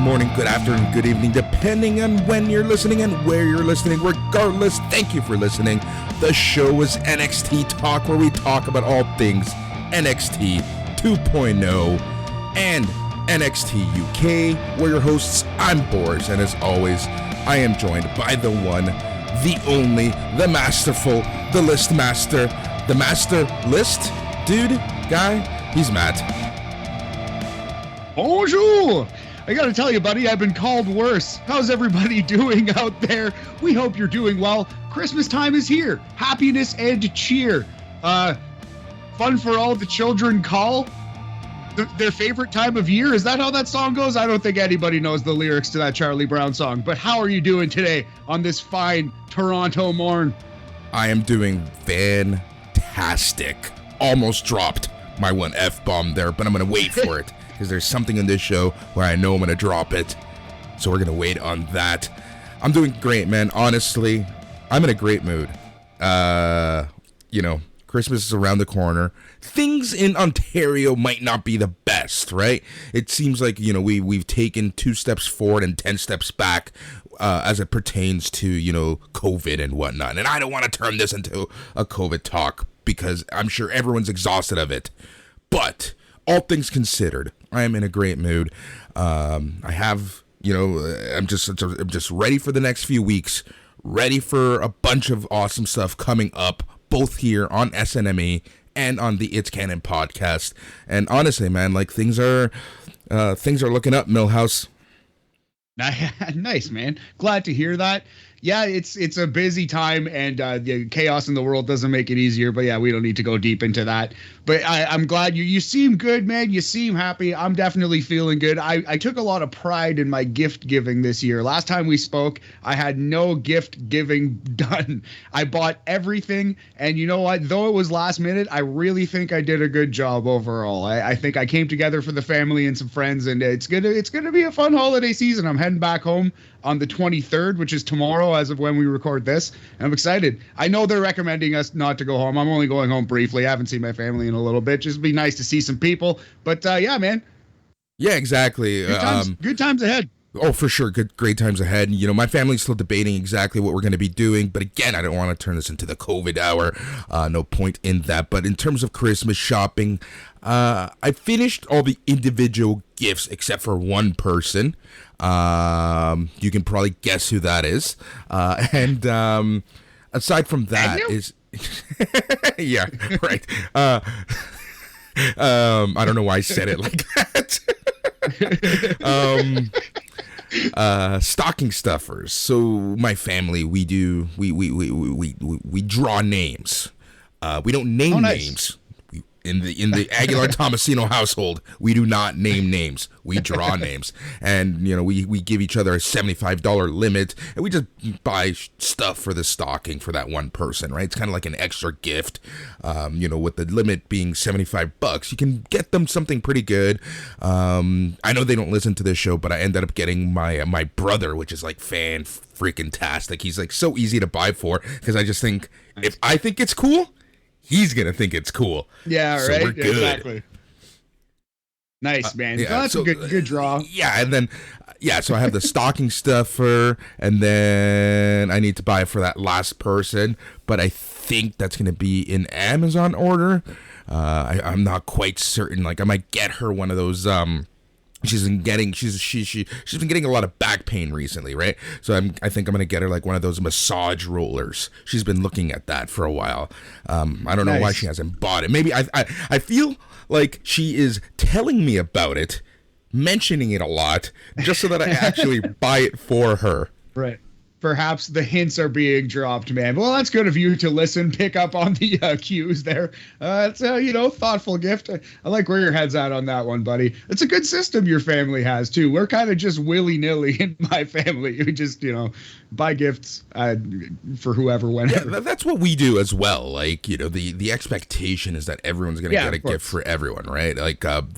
morning, good afternoon, good evening, depending on when you're listening and where you're listening. Regardless, thank you for listening. The show is NXT Talk, where we talk about all things NXT 2.0 and NXT UK. We're your hosts. I'm Boris, and as always, I am joined by the one, the only, the masterful, the list master, the master list dude, guy. He's Matt. Bonjour! I gotta tell you, buddy, I've been called worse. How's everybody doing out there? We hope you're doing well. Christmas time is here. Happiness and cheer. Fun for all the children call. Their favorite time of year. Is that how that song goes? I don't think anybody knows the lyrics to that Charlie Brown song. But how are you doing today on this fine Toronto morn? I am doing fantastic. Almost dropped my one F-bomb there, but I'm going to wait for it. Because there's something in this show where I know I'm going to drop it. So we're going to wait on that. I'm doing great, man. Honestly, I'm in a great mood. Christmas is around the corner. Things in Ontario might not be the best, right? It seems like, we've taken 2 steps forward and 10 steps back as it pertains to, COVID and whatnot. And I don't want to turn this into a COVID talk because I'm sure everyone's exhausted of it. But all things considered, I am in a great mood. I'm just ready for the next few weeks, ready for a bunch of awesome stuff coming up, both here on SNME and on the It's Canon podcast. And honestly, man, things are looking up, Millhouse. Nice, man. Glad to hear that. Yeah, it's a busy time, and the chaos in the world doesn't make it easier. But yeah, we don't need to go deep into that. But I'm glad you seem good, man. You seem happy. I'm definitely feeling good. I took a lot of pride in my gift giving this year. Last time we spoke, I had no gift giving done. I bought everything, and you know what? Though it was last minute, I really think I did a good job overall. I think I came together for the family and some friends, and it's gonna be a fun holiday season. I'm heading back home on the 23rd, which is tomorrow as of when we record this. I'm excited. I know they're recommending us not to go home. I'm only going home briefly. I haven't seen my family in a little bit. Just be nice to see some people. But yeah, man. Yeah, exactly. Good times ahead. Oh, for sure. Great times ahead. My family's still debating exactly what we're going to be doing. But again, I don't want to turn this into the COVID hour. No point in that. But in terms of Christmas shopping, I finished all the individual gifts except for one person. You can probably guess who that is. And aside from that is... yeah, right. I don't know why I said it like that. Stocking stuffers. So my family, we draw names. We don't name names. In the Aguilar Tomasino household, we do not name names. We draw names. And, we give each other a $75 limit, and we just buy stuff for the stocking for that one person, right? It's kind of like an extra gift, with the limit being $75. You can get them something pretty good. I know they don't listen to this show, but I ended up getting my brother, which is fan-freaking-tastic. He's so easy to buy for, because I just think, if I think it's cool, he's going to think it's cool. Yeah, so right? We're good. Exactly. Nice, man. Yeah, that's a good draw. Yeah, and then, so I have the stocking stuffer, and then I need to buy for that last person, but I think that's going to be in Amazon order. I'm not quite certain. I might get her one of those, she's been getting a lot of back pain recently, right? So I think I'm gonna get her one of those massage rollers. She's been looking at that for a while. I don't know why she hasn't bought it. Maybe I feel like she is telling me about it, mentioning it a lot, just so that I actually buy it for her. Right. Perhaps the hints are being dropped, man. Well, that's good of you to listen, pick up on the cues there. It's a, thoughtful gift. I like where your head's at on that one, buddy. It's a good system your family has, too. We're kind of just willy-nilly in my family. We just, buy gifts for whoever, whenever. Yeah, that's what we do as well. The expectation is that everyone's going to get a gift for everyone, right?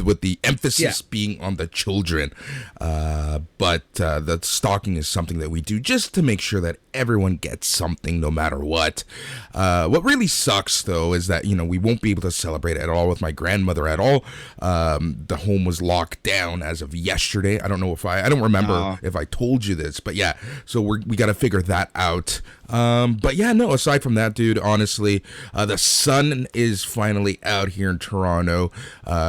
With the emphasis being on the children. But the stocking is something that we do just to make make sure that everyone gets something no matter what. What really sucks, though, is that, we won't be able to celebrate at all with my grandmother at all. The home was locked down as of yesterday. I don't know I don't remember if I told you this, but yeah, so we got to figure that out. But yeah, no, aside from that, dude, honestly, the sun is finally out here in Toronto.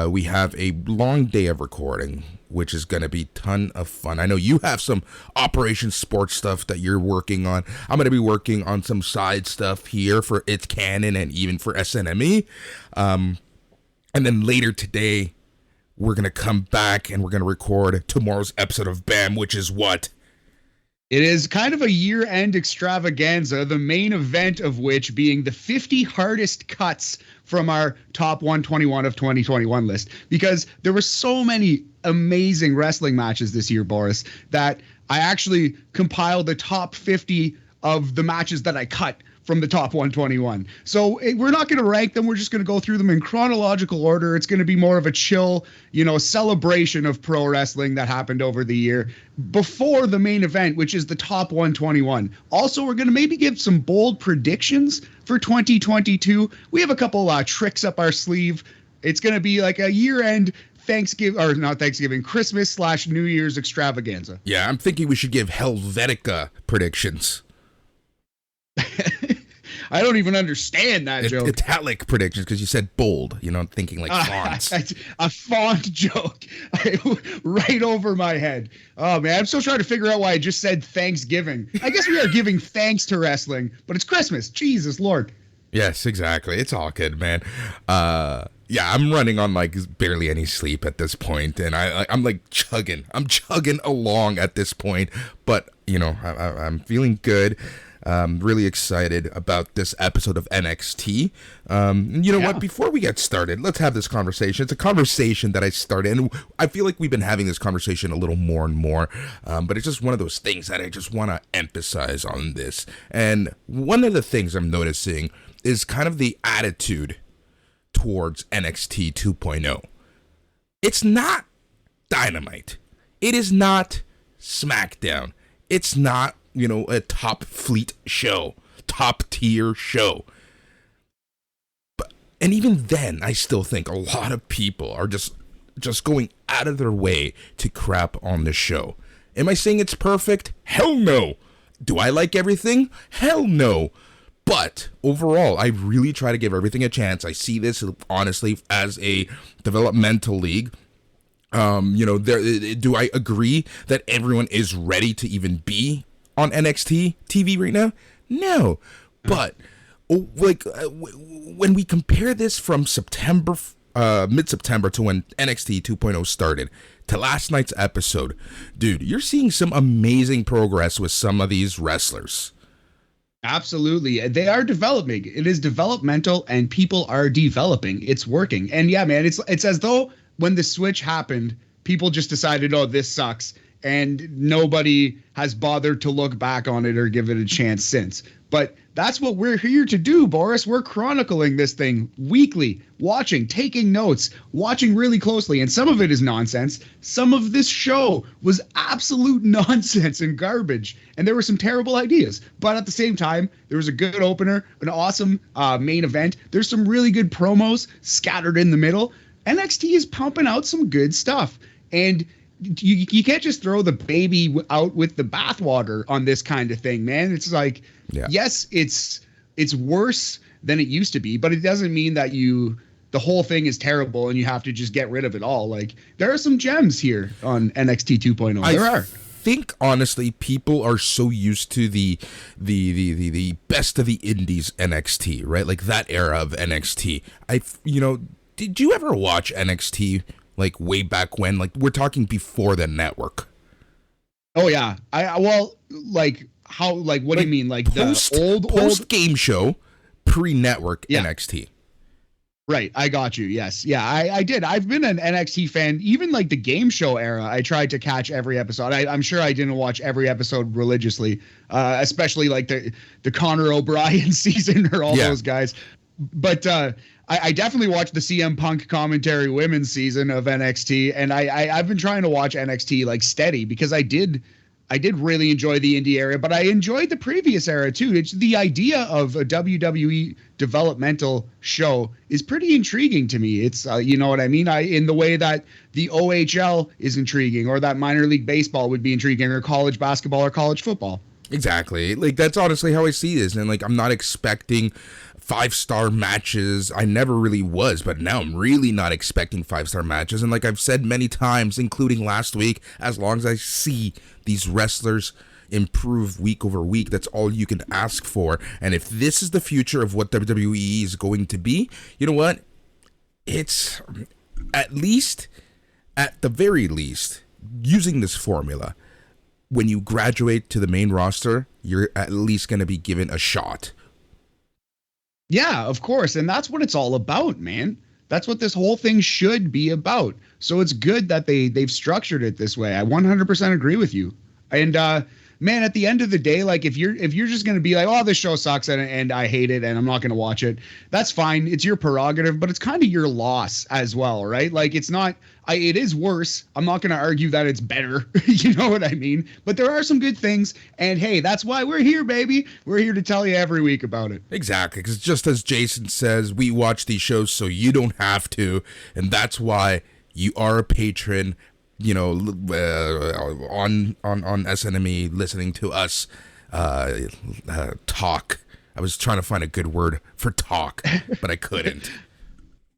We have a long day of recording, which is going to be a ton of fun. I know you have some Operation Sports stuff that you're working on. I'm going to be working on some side stuff here for It's Canon and even for SNME. And then later today, we're going to come back and we're going to record tomorrow's episode of BAM, which is what? It is kind of a year-end extravaganza, the main event of which being the 50 hardest cuts from our top 121 of 2021 list. Because there were so many amazing wrestling matches this year, Boris, that I actually compiled the top 50 of the matches that I cut from the top 121. So we're not going to rank them. We're just going to go through them in chronological order. It's going to be more of a chill, celebration of pro wrestling that happened over the year before the main event, which is the top 121. Also, we're going to maybe give some bold predictions for 2022. We have a couple tricks up our sleeve. It's going to be like a year-end Christmas/New Year's extravaganza. Yeah, I'm thinking we should give Helvetica predictions. I don't even understand that joke. Italic predictions, because you said bold, thinking like fonts. A font joke right over my head. Oh, man, I'm still trying to figure out why I just said Thanksgiving. I guess we are giving thanks to wrestling, but it's Christmas. Jesus Lord. Yes, exactly. It's all good, man. Yeah, I'm running on barely any sleep at this point, and I'm chugging. I'm chugging along at this point, but I'm feeling good. Really excited about this episode of NXT. What? Before we get started, let's have this conversation. It's a conversation that I started, and I feel like we've been having this conversation a little more and more, but it's just one of those things that I just want to emphasize on this. And one of the things I'm noticing is kind of the attitude towards NXT 2.0. It's not Dynamite. It is not SmackDown. It's not a top fleet show, top tier show. And even then, I still think a lot of people are just going out of their way to crap on the show. Am I saying it's perfect? Hell no. Do I like everything? Hell no. But overall, I really try to give everything a chance. I see this, honestly, as a developmental league. Do I agree that everyone is ready to even be on NXT TV right now? No. But when we compare this from September, mid-September to when NXT 2.0 started to last night's episode, dude, you're seeing some amazing progress with some of these wrestlers. Absolutely. They are developing. It is developmental and people are developing. It's working. And yeah, man, it's as though when the switch happened, people just decided, oh, this sucks. And nobody has bothered to look back on it or give it a chance since. But that's what we're here to do, Boris. We're chronicling this thing weekly, watching, taking notes, watching really closely. And some of it is nonsense. Some of this show was absolute nonsense and garbage. And there were some terrible ideas. But at the same time, there was a good opener, an awesome main event. There's some really good promos scattered in the middle. NXT is pumping out some good stuff. And you can't just throw the baby out with the bathwater on this kind of thing, man. It's like, yes, it's worse than it used to be, but it doesn't mean that the whole thing is terrible and you have to just get rid of it all. Like, there are some gems here on NXT 2.0. I think honestly, people are so used to the best of the indies NXT, right? Like that era of NXT. Did you ever watch NXT? Like way back when, like we're talking before the network. Oh yeah, what do you mean? Like the post game show, pre-network NXT. Right, I got you. Yes, yeah, I did. I've been an NXT fan, even like the game show era. I tried to catch every episode. I'm sure I didn't watch every episode religiously, especially like the Connor O'Brien season or all those guys. But I definitely watched the CM Punk commentary women's season of NXT, and I've been trying to watch NXT like steady because I did I did really enjoy the indie era, but I enjoyed the previous era too. It's the idea of a WWE developmental show is pretty intriguing to me. It's you know what I mean? In the way that the OHL is intriguing, or that minor league baseball would be intriguing, or college basketball or college football. Exactly. Like, that's honestly how I see this. And like, I'm not expecting 5-star matches. I never really was, but now I'm really not expecting 5-star matches. And like I've said many times, including last week, as long as I see these wrestlers improve week over week, that's all you can ask for. And if this is the future of what WWE is going to be, you know what? It's at the very least, using this formula, when you graduate to the main roster, you're at least going to be given a shot. Yeah, of course. And that's what it's all about, man. That's what this whole thing should be about. So it's good that they've structured it this way. I 100% agree with you. And man, at the end of the day, like if you're just going to be like, oh, this show sucks and I hate it and I'm not going to watch it, that's fine. It's your prerogative, but it's kind of your loss as well, right? Like it's not, it is worse. I'm not going to argue that it's better. You know what I mean? But there are some good things. And hey, that's why we're here, baby. We're here to tell you every week about it. Exactly. Because just as Jason says, we watch these shows so you don't have to. And that's why you are a patron, you know, on SNME, listening to us talk. I was trying to find a good word for talk, but I couldn't.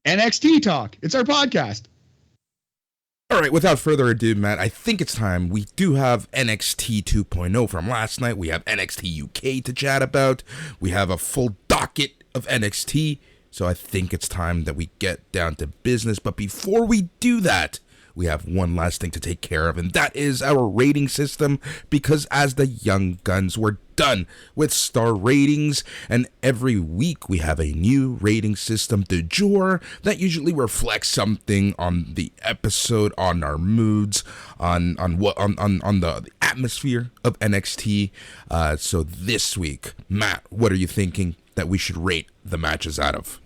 NXT Talk. It's our podcast. All right, without further ado, Matt, I think it's time. We do have NXT 2.0 from last night. We have NXT UK to chat about. We have a full docket of NXT. So I think it's time that we get down to business. But before we do that, we have one last thing to take care of, and that is our rating system, because as the Young Guns, we're done with star ratings, and every week we have a new rating system du jour that usually reflects something on the episode, on our moods, on the atmosphere of NXT. So this week, Matt, what are you thinking that we should rate the matches out of?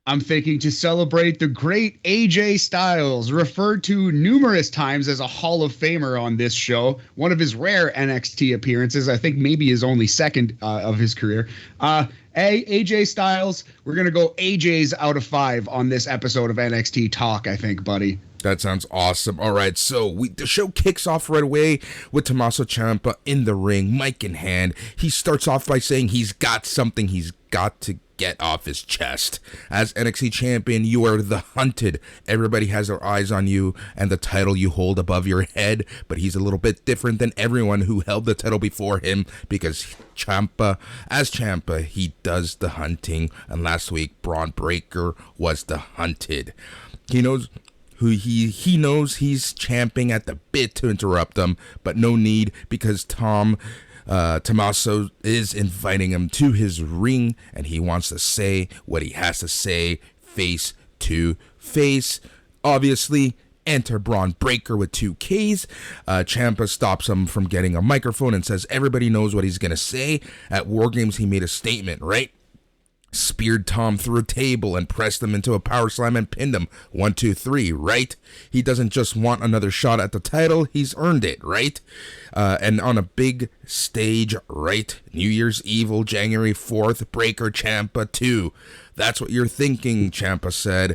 I'm thinking to celebrate the great AJ Styles, referred to numerous times as a Hall of Famer on this show. One of his rare NXT appearances, I think maybe his only second of his career. AJ Styles, we're going to go AJ's out of 5 on this episode of NXT Talk, I think, buddy. That sounds awesome. All right, so the show kicks off right away with Tommaso Ciampa in the ring, mic in hand. He starts off by saying he's got something he's got to get off his chest. As NXT champion, you are the hunted. Everybody has their eyes on you and the title you hold above your head, but he's a little bit different than everyone who held the title before him, because as Ciampa, he does the hunting, and last week Braun Breaker was the hunted. He knows he's champing at the bit to interrupt him, but no need, because Tommaso is inviting him to his ring, and he wants to say what he has to say face to face. Obviously, enter Braun Breaker with 2 Ks. Ciampa stops him from getting a microphone and says everybody knows what he's going to say. At War Games, he made a statement, right? Speared Tom through a table and pressed him into a power slam and pinned him. 1, 2, 3, right? He doesn't just want another shot at the title, he's earned it, right? And on a big stage, right? New Year's Evil, January 4th, Breaker Ciampa 2. That's what you're thinking, Ciampa said.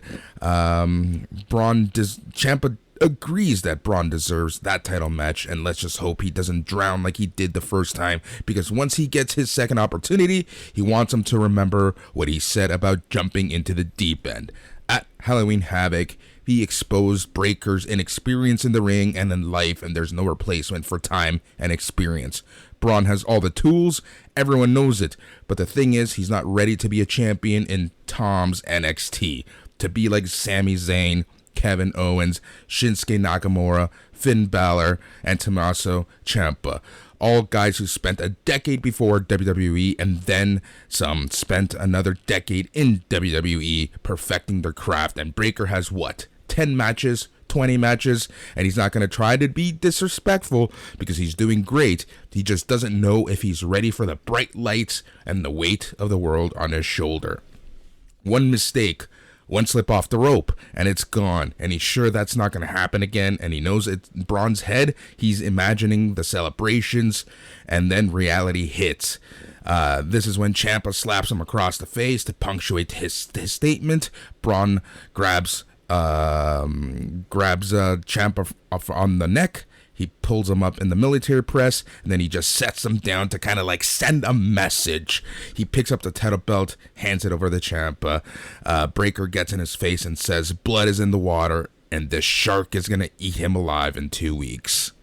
Ciampa agrees that Braun deserves that title match, and let's just hope he doesn't drown like he did the first time, because once he gets his second opportunity, he wants him to remember what he said about jumping into the deep end. At Halloween Havoc, he exposed Breaker's inexperience in the ring and in life, and there's no replacement for time and experience. Braun has all the tools, everyone knows it, but the thing is, he's not ready to be a champion in Tom's NXT. To be like Sami Zayn, Kevin Owens, Shinsuke Nakamura, Finn Balor, and Tommaso Ciampa. All guys who spent a decade before WWE and then some spent another decade in WWE perfecting their craft. And Breaker has what? 10 matches? 20 matches? And he's not going to try to be disrespectful because he's doing great. He just doesn't know if he's ready for the bright lights and the weight of the world on his shoulder. One mistake One slip off the rope, and it's gone. And he's sure that's not going to happen again. And he knows it's Braun's head. He's imagining the celebrations, and then reality hits. This is when Ciampa slaps him across the face to punctuate his statement. Braun grabs Ciampa on the neck. He pulls him up in the military press, and then he just sets him down to kind of like send a message. He picks up the title belt, hands it over to Ciampa. Breaker gets in his face and says, "Blood is in the water, and this shark is going to eat him alive in 2 weeks."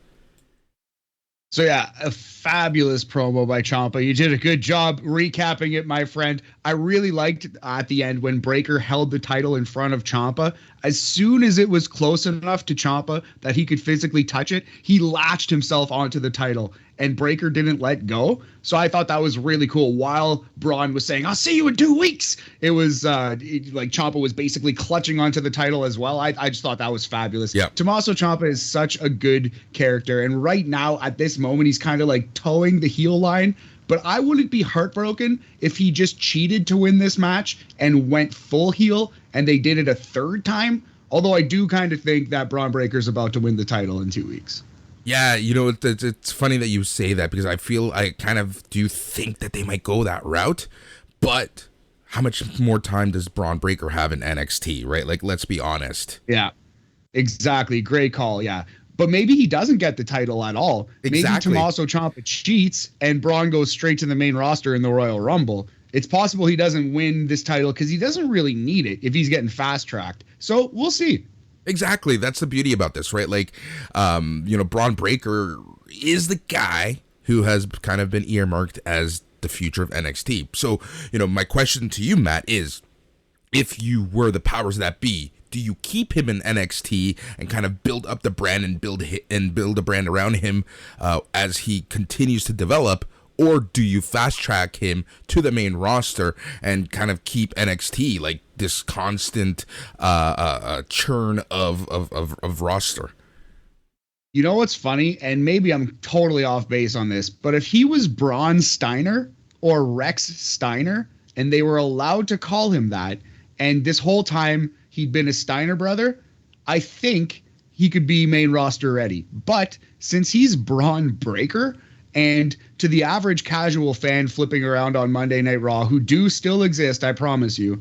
So yeah, a fabulous promo by Ciampa. You did a good job recapping it, my friend. I really liked at the end when Breaker held the title in front of Ciampa. As soon as it was close enough to Ciampa that he could physically touch it, he latched himself onto the title, and Breaker didn't let go. So I thought that was really cool. While Braun was saying, "I'll see you in 2 weeks," it was like Ciampa was basically clutching onto the title as well. I just thought that was fabulous. Yeah. Tommaso Ciampa is such a good character, and right now at this moment he's kind of like towing the heel line. But I wouldn't be heartbroken if he just cheated to win this match and went full heel and they did it a third time. Although I do kind of think that Braun Breaker's about to win the title in 2 weeks. Yeah, it's funny that you say that, because I kind of do think that they might go that route. But how much more time does Braun Breaker have in NXT, right? Like, let's be honest. Yeah, exactly. Great call. Yeah. But maybe he doesn't get the title at all. Exactly. Maybe Tommaso Ciampa cheats and Braun goes straight to the main roster in the Royal Rumble. It's possible he doesn't win this title because he doesn't really need it if he's getting fast-tracked. So we'll see. Exactly. That's the beauty about this, right? Like, Braun Breaker is the guy who has kind of been earmarked as the future of NXT. So, my question to you, Matt, is if you were the powers that be, do you keep him in NXT and kind of build up the brand and build a brand around him as he continues to develop? Or do you fast track him to the main roster and kind of keep NXT like this constant churn of roster? You know what's funny? And maybe I'm totally off base on this, but if he was Braun Steiner or Rex Steiner and they were allowed to call him that, and this whole time he'd been a Steiner brother, I think he could be main roster ready. But since he's Braun Breaker, and to the average casual fan flipping around on Monday Night Raw, who do still exist, I promise you,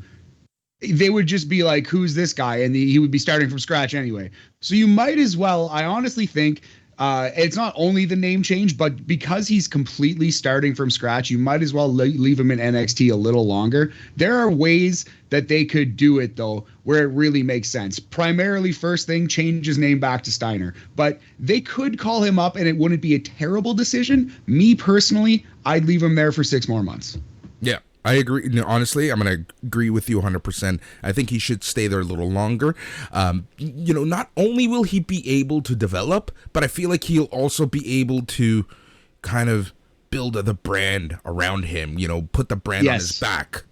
they would just be like, who's this guy? And he would be starting from scratch anyway. So you might as well, I honestly think, it's not only the name change, but because he's completely starting from scratch, you might as well leave him in NXT a little longer. There are ways that they could do it, though, where it really makes sense. Primarily, first thing, change his name back to Steiner. But they could call him up, and it wouldn't be a terrible decision. Me, personally, I'd leave him there for 6 more months. Yeah. I agree. Honestly, I'm going to agree with you 100%. I think he should stay there a little longer. Not only will he be able to develop, but I feel like he'll also be able to kind of build the brand around him, put the brand on his back.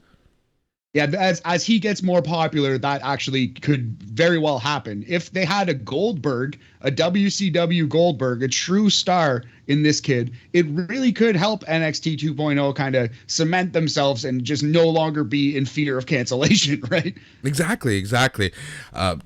Yeah, as he gets more popular, that actually could very well happen. If they had a Goldberg, a WCW Goldberg, a true star in this kid, it really could help NXT 2.0 kind of cement themselves and just no longer be in fear of cancellation, right? Exactly. I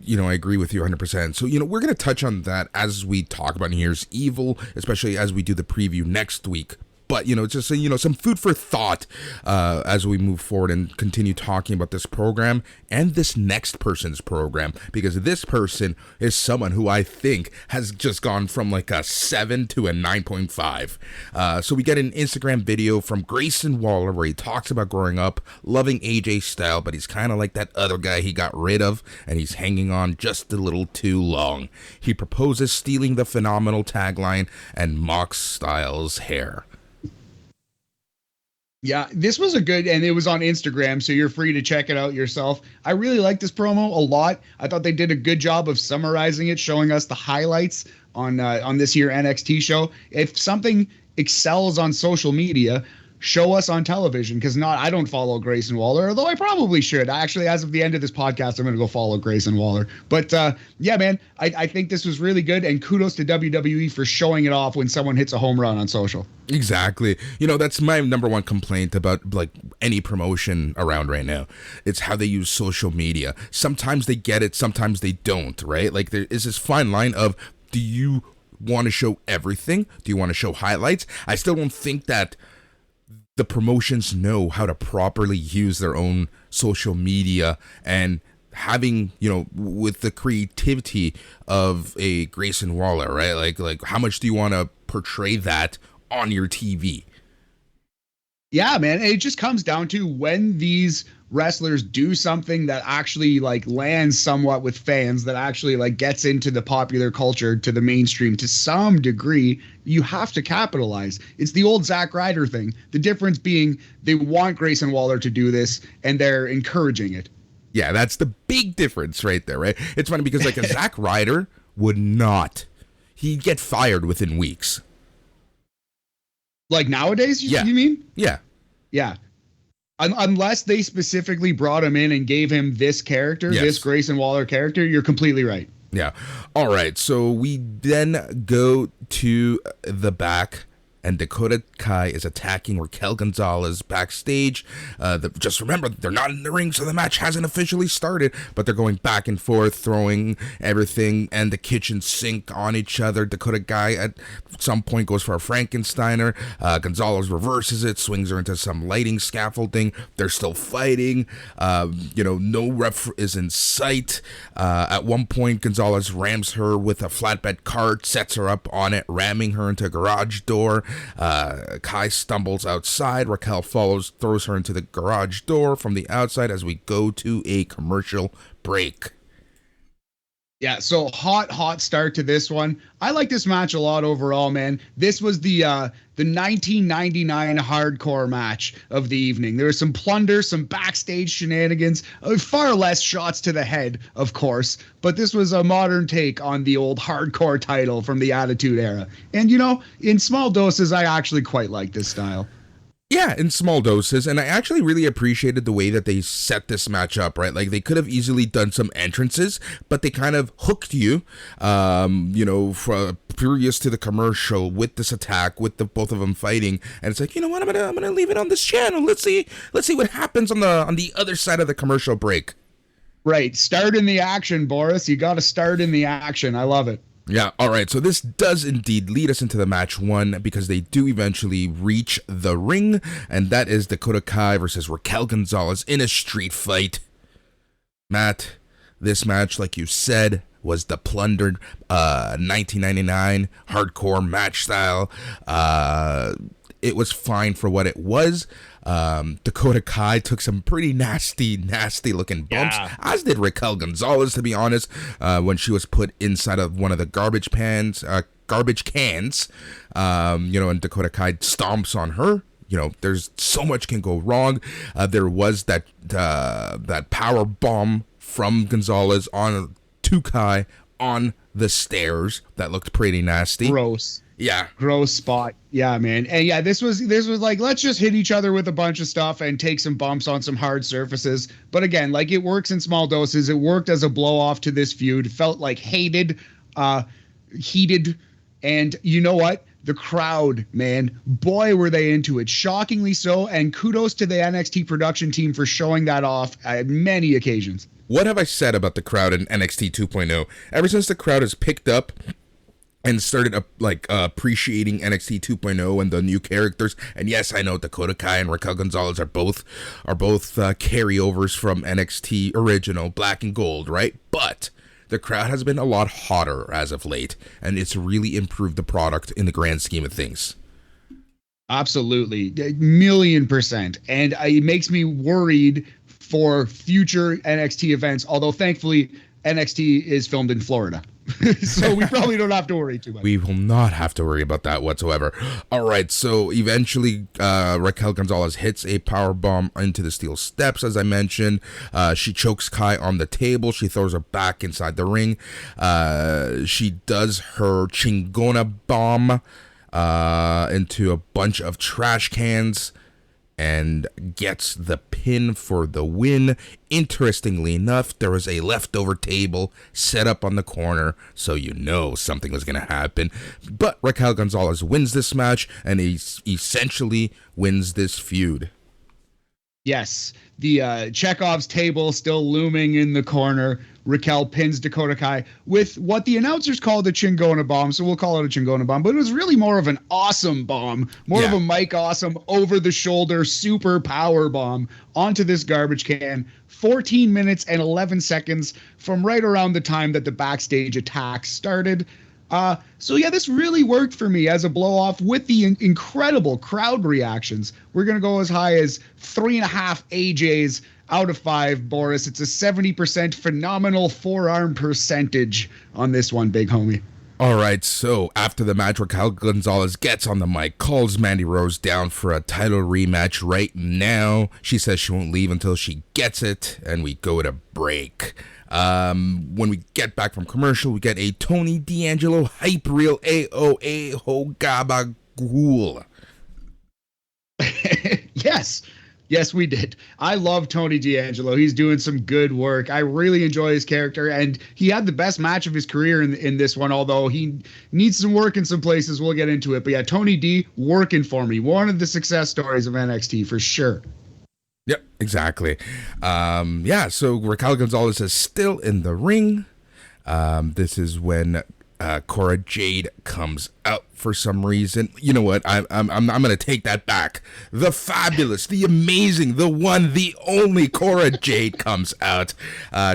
agree with you 100%. So, we're going to touch on that as we talk about New Year's Evil, especially as we do the preview next week. But, just some food for thought as we move forward and continue talking about this program and this next person's program, because this person is someone who I think has just gone from like a 7 to a 9.5. So we get an Instagram video from Grayson Waller where he talks about growing up, loving AJ Styles, but he's kind of like that other guy he got rid of, and he's hanging on just a little too long. He proposes stealing the Phenomenal tagline and mocks Styles' hair. Yeah, this was a good, and it was on Instagram, so you're free to check it out yourself. I really like this promo a lot. I thought they did a good job of summarizing it, showing us the highlights on this here NXT show. If something excels on social media, show us on television, because I don't follow Grayson Waller, although I probably should. Actually, as of the end of this podcast, I'm going to go follow Grayson Waller. But yeah, man, I think this was really good, and kudos to WWE for showing it off when someone hits a home run on social. Exactly. That's my number one complaint about like any promotion around right now. It's how they use social media. Sometimes they get it, sometimes they don't, right? Like there is this fine line of, do you want to show everything? Do you want to show highlights? I still don't think that the promotions know how to properly use their own social media, and having, with the creativity of a Grayson Waller, right? Like how much do you want to portray that on your TV? Yeah, man. It just comes down to when these wrestlers do something that actually like lands somewhat with fans, that actually like gets into the popular culture, to the mainstream to some degree, you have to capitalize. It's the old Zack Ryder thing. The difference being they want Grayson Waller to do this and they're encouraging it. Yeah, that's the big difference right there, right? It's funny because like a Zack Ryder would not. He'd get fired within weeks. Like nowadays, you mean? Yeah. Yeah. Unless they specifically brought him in and gave him this character, this Grayson Waller character, you're completely right. Yeah. All right. So we then go to the back, and Dakota Kai is attacking Raquel Gonzalez backstage. Just remember, they're not in the ring, so the match hasn't officially started, but they're going back and forth, throwing everything and the kitchen sink on each other. Dakota Kai at some point goes for a Frankensteiner. Gonzalez reverses it, swings her into some lighting scaffolding. They're still fighting. No ref is in sight. At one point, Gonzalez rams her with a flatbed cart, sets her up on it, ramming her into a garage door. Kai stumbles outside. Raquel follows, throws her into the garage door from the outside as we go to a commercial break. Yeah, so hot start to this one. I like this match a lot overall, man. This was the 1999 hardcore match of the evening. There was some plunder, some backstage shenanigans, far less shots to the head, of course, but this was a modern take on the old hardcore title from the Attitude Era. And, in small doses, I actually quite like this style. Yeah, in small doses, and I actually really appreciated the way that they set this match up, right? Like, they could have easily done some entrances, but they kind of hooked you, for previous to the commercial with this attack, with the both of them fighting, and it's like, you know what, I'm gonna leave it on this channel. Let's see what happens on the other side of the commercial break. Right, start in the action, Boris. You got to start in the action. I love it. Yeah, all right, so this does indeed lead us into the match one, because they do eventually reach the ring, and that is Dakota Kai versus Raquel Gonzalez in a street fight. Matt, this match, like you said, was the plundered 1999 hardcore match style. It was fine for what it was. Dakota Kai took some pretty nasty looking bumps, as did Raquel Gonzalez, to be honest, when she was put inside of one of the garbage cans, and Dakota Kai stomps on her. There's so much can go wrong. There was that power bomb from Gonzalez on to Kai on the stairs that looked pretty nasty. Gross. Yeah. Gross spot. Yeah, man. And yeah, this was like, let's just hit each other with a bunch of stuff and take some bumps on some hard surfaces. But again, like, it works in small doses. It worked as a blow off to this feud. It felt like heated. And you know what? The crowd, man, boy, were they into it. Shockingly so. And kudos to the NXT production team for showing that off at many occasions. What have I said about the crowd in NXT 2.0? Ever since the crowd has picked up and started appreciating NXT 2.0 and the new characters. And yes, I know Dakota Kai and Raquel Gonzalez are both carryovers from NXT original Black and Gold, right? But the crowd has been a lot hotter as of late, and it's really improved the product in the grand scheme of things. Absolutely, 1,000,000%. And it makes me worried for future NXT events, although thankfully NXT is filmed in Florida. So we probably don't have to worry too much. We will not have to worry about that whatsoever. All right, so eventually Raquel Gonzalez hits a power bomb into the steel steps, as I mentioned. She chokes Kai on the table. She throws her back inside the ring. She does her Chingona bomb into a bunch of trash cans. and gets the pin for the win. Interestingly enough, there was a leftover table set up on the corner, so you know something was going to happen. But Raquel Gonzalez wins this match, and he essentially wins this feud. Yes, the Chekhov's table still looming in the corner. Raquel pins Dakota Kai with what the announcers called a Chingona bomb, so we'll call it a Chingona bomb, but it was really more of an awesome bomb, more of a Mike Awesome over-the-shoulder super power bomb onto this garbage can. 14 minutes and 11 seconds from right around the time that the backstage attack started. So yeah, this really worked for me as a blow-off with the incredible crowd reactions. We're going to go as high as 3.5 AJs out of 5, Boris. It's a 70% phenomenal forearm percentage on this one, big homie. All right, so after the match, Raquel Gonzalez gets on the mic, calls Mandy Rose down for a title rematch right now. She says she won't leave until she gets it, and we go to break. When we get back from commercial, we get a Tony D'Angelo hype reel AOA Hogabagul. Yes, we did. I love Tony D'Angelo. He's doing some good work. I really enjoy his character, and he had the best match of his career in this one, although he needs some work in some places. We'll get into it. But yeah, Tony D working for me. One of the success stories of NXT for sure. Yep, exactly. So Raquel Gonzalez is still in the ring. This is when Cora Jade comes out for some reason. You know what? I'm gonna take that back. The fabulous, the amazing, the one, the only Cora Jade comes out.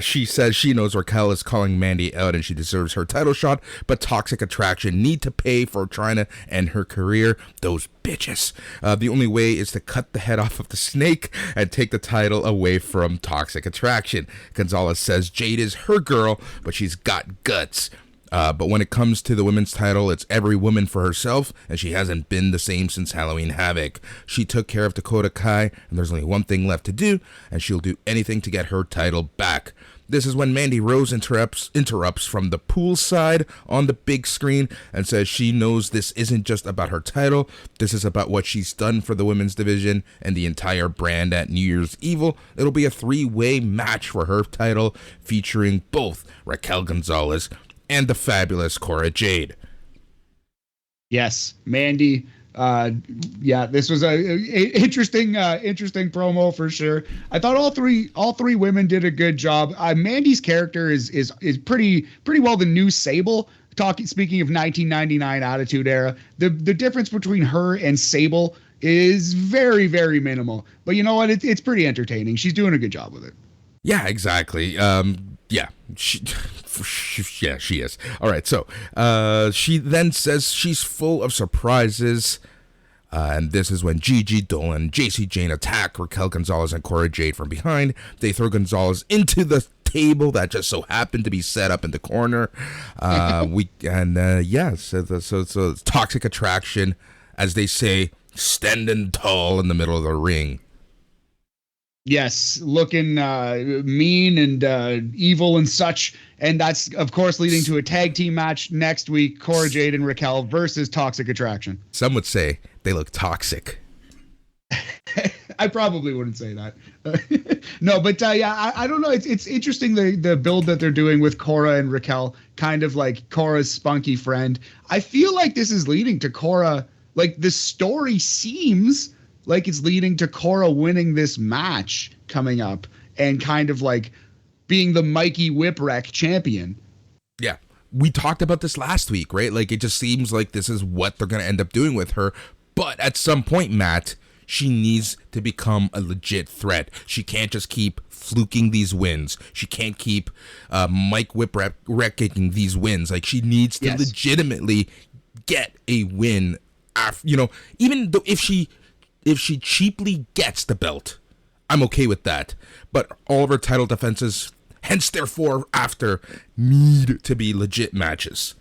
She says she knows Raquel is calling Mandy out and she deserves her title shot, but Toxic Attraction need to pay for trying to end her career. Those bitches. The only way is to cut the head off of the snake and take the title away from Toxic Attraction. Gonzalez says Jade is her girl, but she's got guts. But when it comes to the women's title, it's every woman for herself, and she hasn't been the same since Halloween Havoc. She took care of Dakota Kai, and there's only one thing left to do, and she'll do anything to get her title back. This is when Mandy Rose interrupts from the pool side on the big screen and says she knows this isn't just about her title. This is about what she's done for the women's division and the entire brand at New Year's Evil. It'll be a 3-way match for her title featuring both Raquel Gonzalez and the fabulous Cora Jade. Yes, Mandy. This was a interesting promo for sure. I thought all three women did a good job. Mandy's character is pretty well the new Sable. Speaking of 1999 Attitude Era, the difference between her and Sable is very, very minimal. But you know what? It's pretty entertaining. She's doing a good job with it. Yeah, exactly. She is. All right, so she then says she's full of surprises, and this is when Gigi Dolan, JC Jane attack Raquel Gonzalez and Cora Jade from behind. They throw Gonzalez into the table that just so happened to be set up in the corner. So Toxic Attraction, as they say, standing tall in the middle of the ring. Yes, looking mean and evil and such. And that's, of course, leading to a tag team match next week, Cora Jade and Raquel versus Toxic Attraction. Some would say they look toxic. I probably wouldn't say that. No, but I don't know. It's interesting the build that they're doing with Cora and Raquel, kind of like Cora's spunky friend. I feel like this is leading to Cora, like the story seems like it's leading to Cora winning this match coming up and kind of like being the Mikey Whipwreck champion. Yeah. We talked about this last week, right? Like, it just seems like this is what they're going to end up doing with her. But at some point, Matt, she needs to become a legit threat. She can't just keep fluking these wins. She can't keep Mike Whipwrecking these wins. Like, she needs to legitimately get a win. Even though if she cheaply gets the belt, I'm okay with that. But all of her title defenses, hence therefore after, need to be legit matches.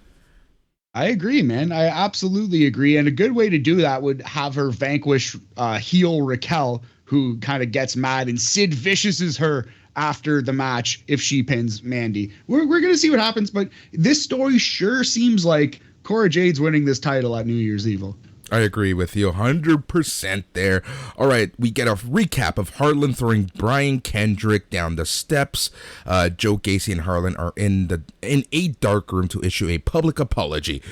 I agree, man. I absolutely agree. And a good way to do that would have her vanquish heel Raquel, who kind of gets mad, and Sid Viciouses her after the match if she pins Mandy. We're going to see what happens, but this story sure seems like Cora Jade's winning this title at New Year's Evil. I agree with you 100% there. All right, we get a recap of Harlan throwing Brian Kendrick down the steps. Joe Gacy and Harlan are in a dark room to issue a public apology.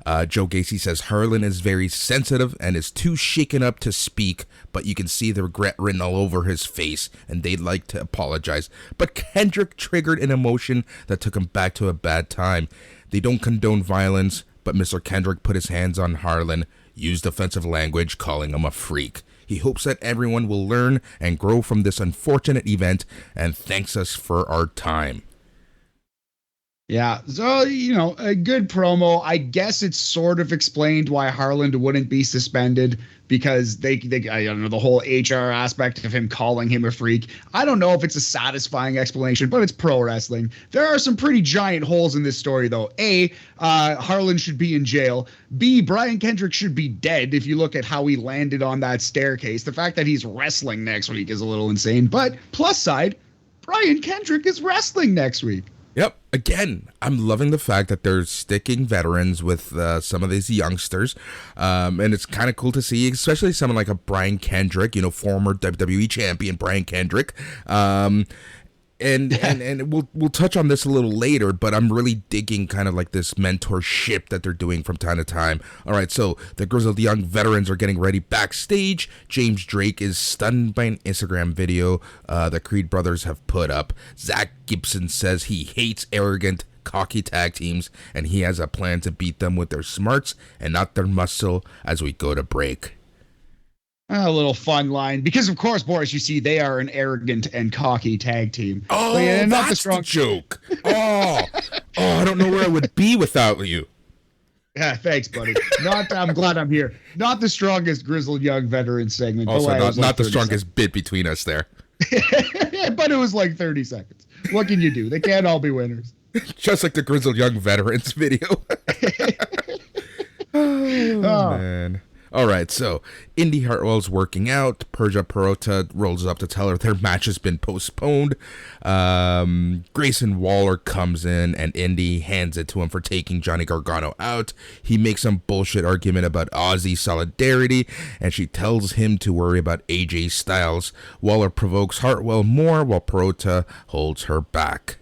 Joe Gacy says Harlan is very sensitive and is too shaken up to speak, but you can see the regret written all over his face, and they'd like to apologize. But Kendrick triggered an emotion that took him back to a bad time. They don't condone violence, but Mr. Kendrick put his hands on Harlan, used offensive language, calling him a freak. He hopes that everyone will learn and grow from this unfortunate event, and thanks us for our time. Yeah, so, a good promo. I guess it's sort of explained why Harlan wouldn't be suspended, because they I don't know, the whole HR aspect of him calling him a freak. I don't know if it's a satisfying explanation, but it's pro wrestling. There are some pretty giant holes in this story, though. A, Harlan should be in jail. B, Brian Kendrick should be dead if you look at how he landed on that staircase. The fact that he's wrestling next week is a little insane, but plus side, Brian Kendrick is wrestling next week. Yep. Again, I'm loving the fact that they're sticking veterans with some of these youngsters. And it's kind of cool to see, especially someone like a Brian Kendrick, former WWE champion Brian Kendrick. And we'll touch on this a little later, but I'm really digging kind of like this mentorship that they're doing from time to time. All right, so the grizzled young veterans are getting ready backstage. James Drake is stunned by an Instagram video the Creed brothers have put up. Zach Gibson says he hates arrogant, cocky tag teams, and he has a plan to beat them with their smarts and not their muscle as we go to break. A little fun line, because of course, Boris, you see, they are an arrogant and cocky tag team. Oh, not that's the joke. I don't know where I would be without you. Yeah, thanks, buddy. I'm glad I'm here. Not the strongest grizzled young veteran segment. Also, not the strongest bit between us there. But it was like 30 seconds. What can you do? They can't all be winners. Just like the grizzled young veterans video. Oh, man. All right, so Indy Hartwell's working out. Persia Perota rolls up to tell her their match has been postponed. Grayson Waller comes in, and Indy hands it to him for taking Johnny Gargano out. He makes some bullshit argument about Aussie solidarity, and she tells him to worry about AJ Styles. Waller provokes Hartwell more, while Perota holds her back.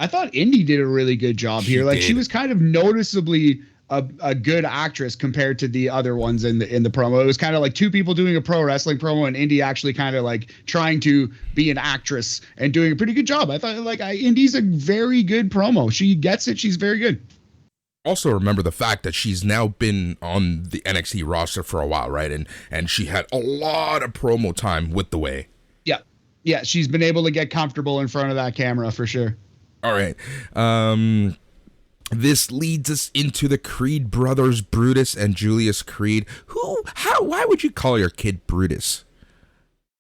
I thought Indy did a really good job here. She was kind of noticeably a good actress compared to the other ones in the promo. It was kind of like two people doing a pro wrestling promo, and Indy actually kind of like trying to be an actress and doing a pretty good job. I thought Indy's a very good promo. She gets it. She's very good. Also remember the fact that she's now been on the NXT roster for a while, right? And she had a lot of promo time with the Way. Yeah. She's been able to get comfortable in front of that camera for sure. All right. This leads us into the Creed brothers, Brutus and Julius Creed. Why would you call your kid Brutus?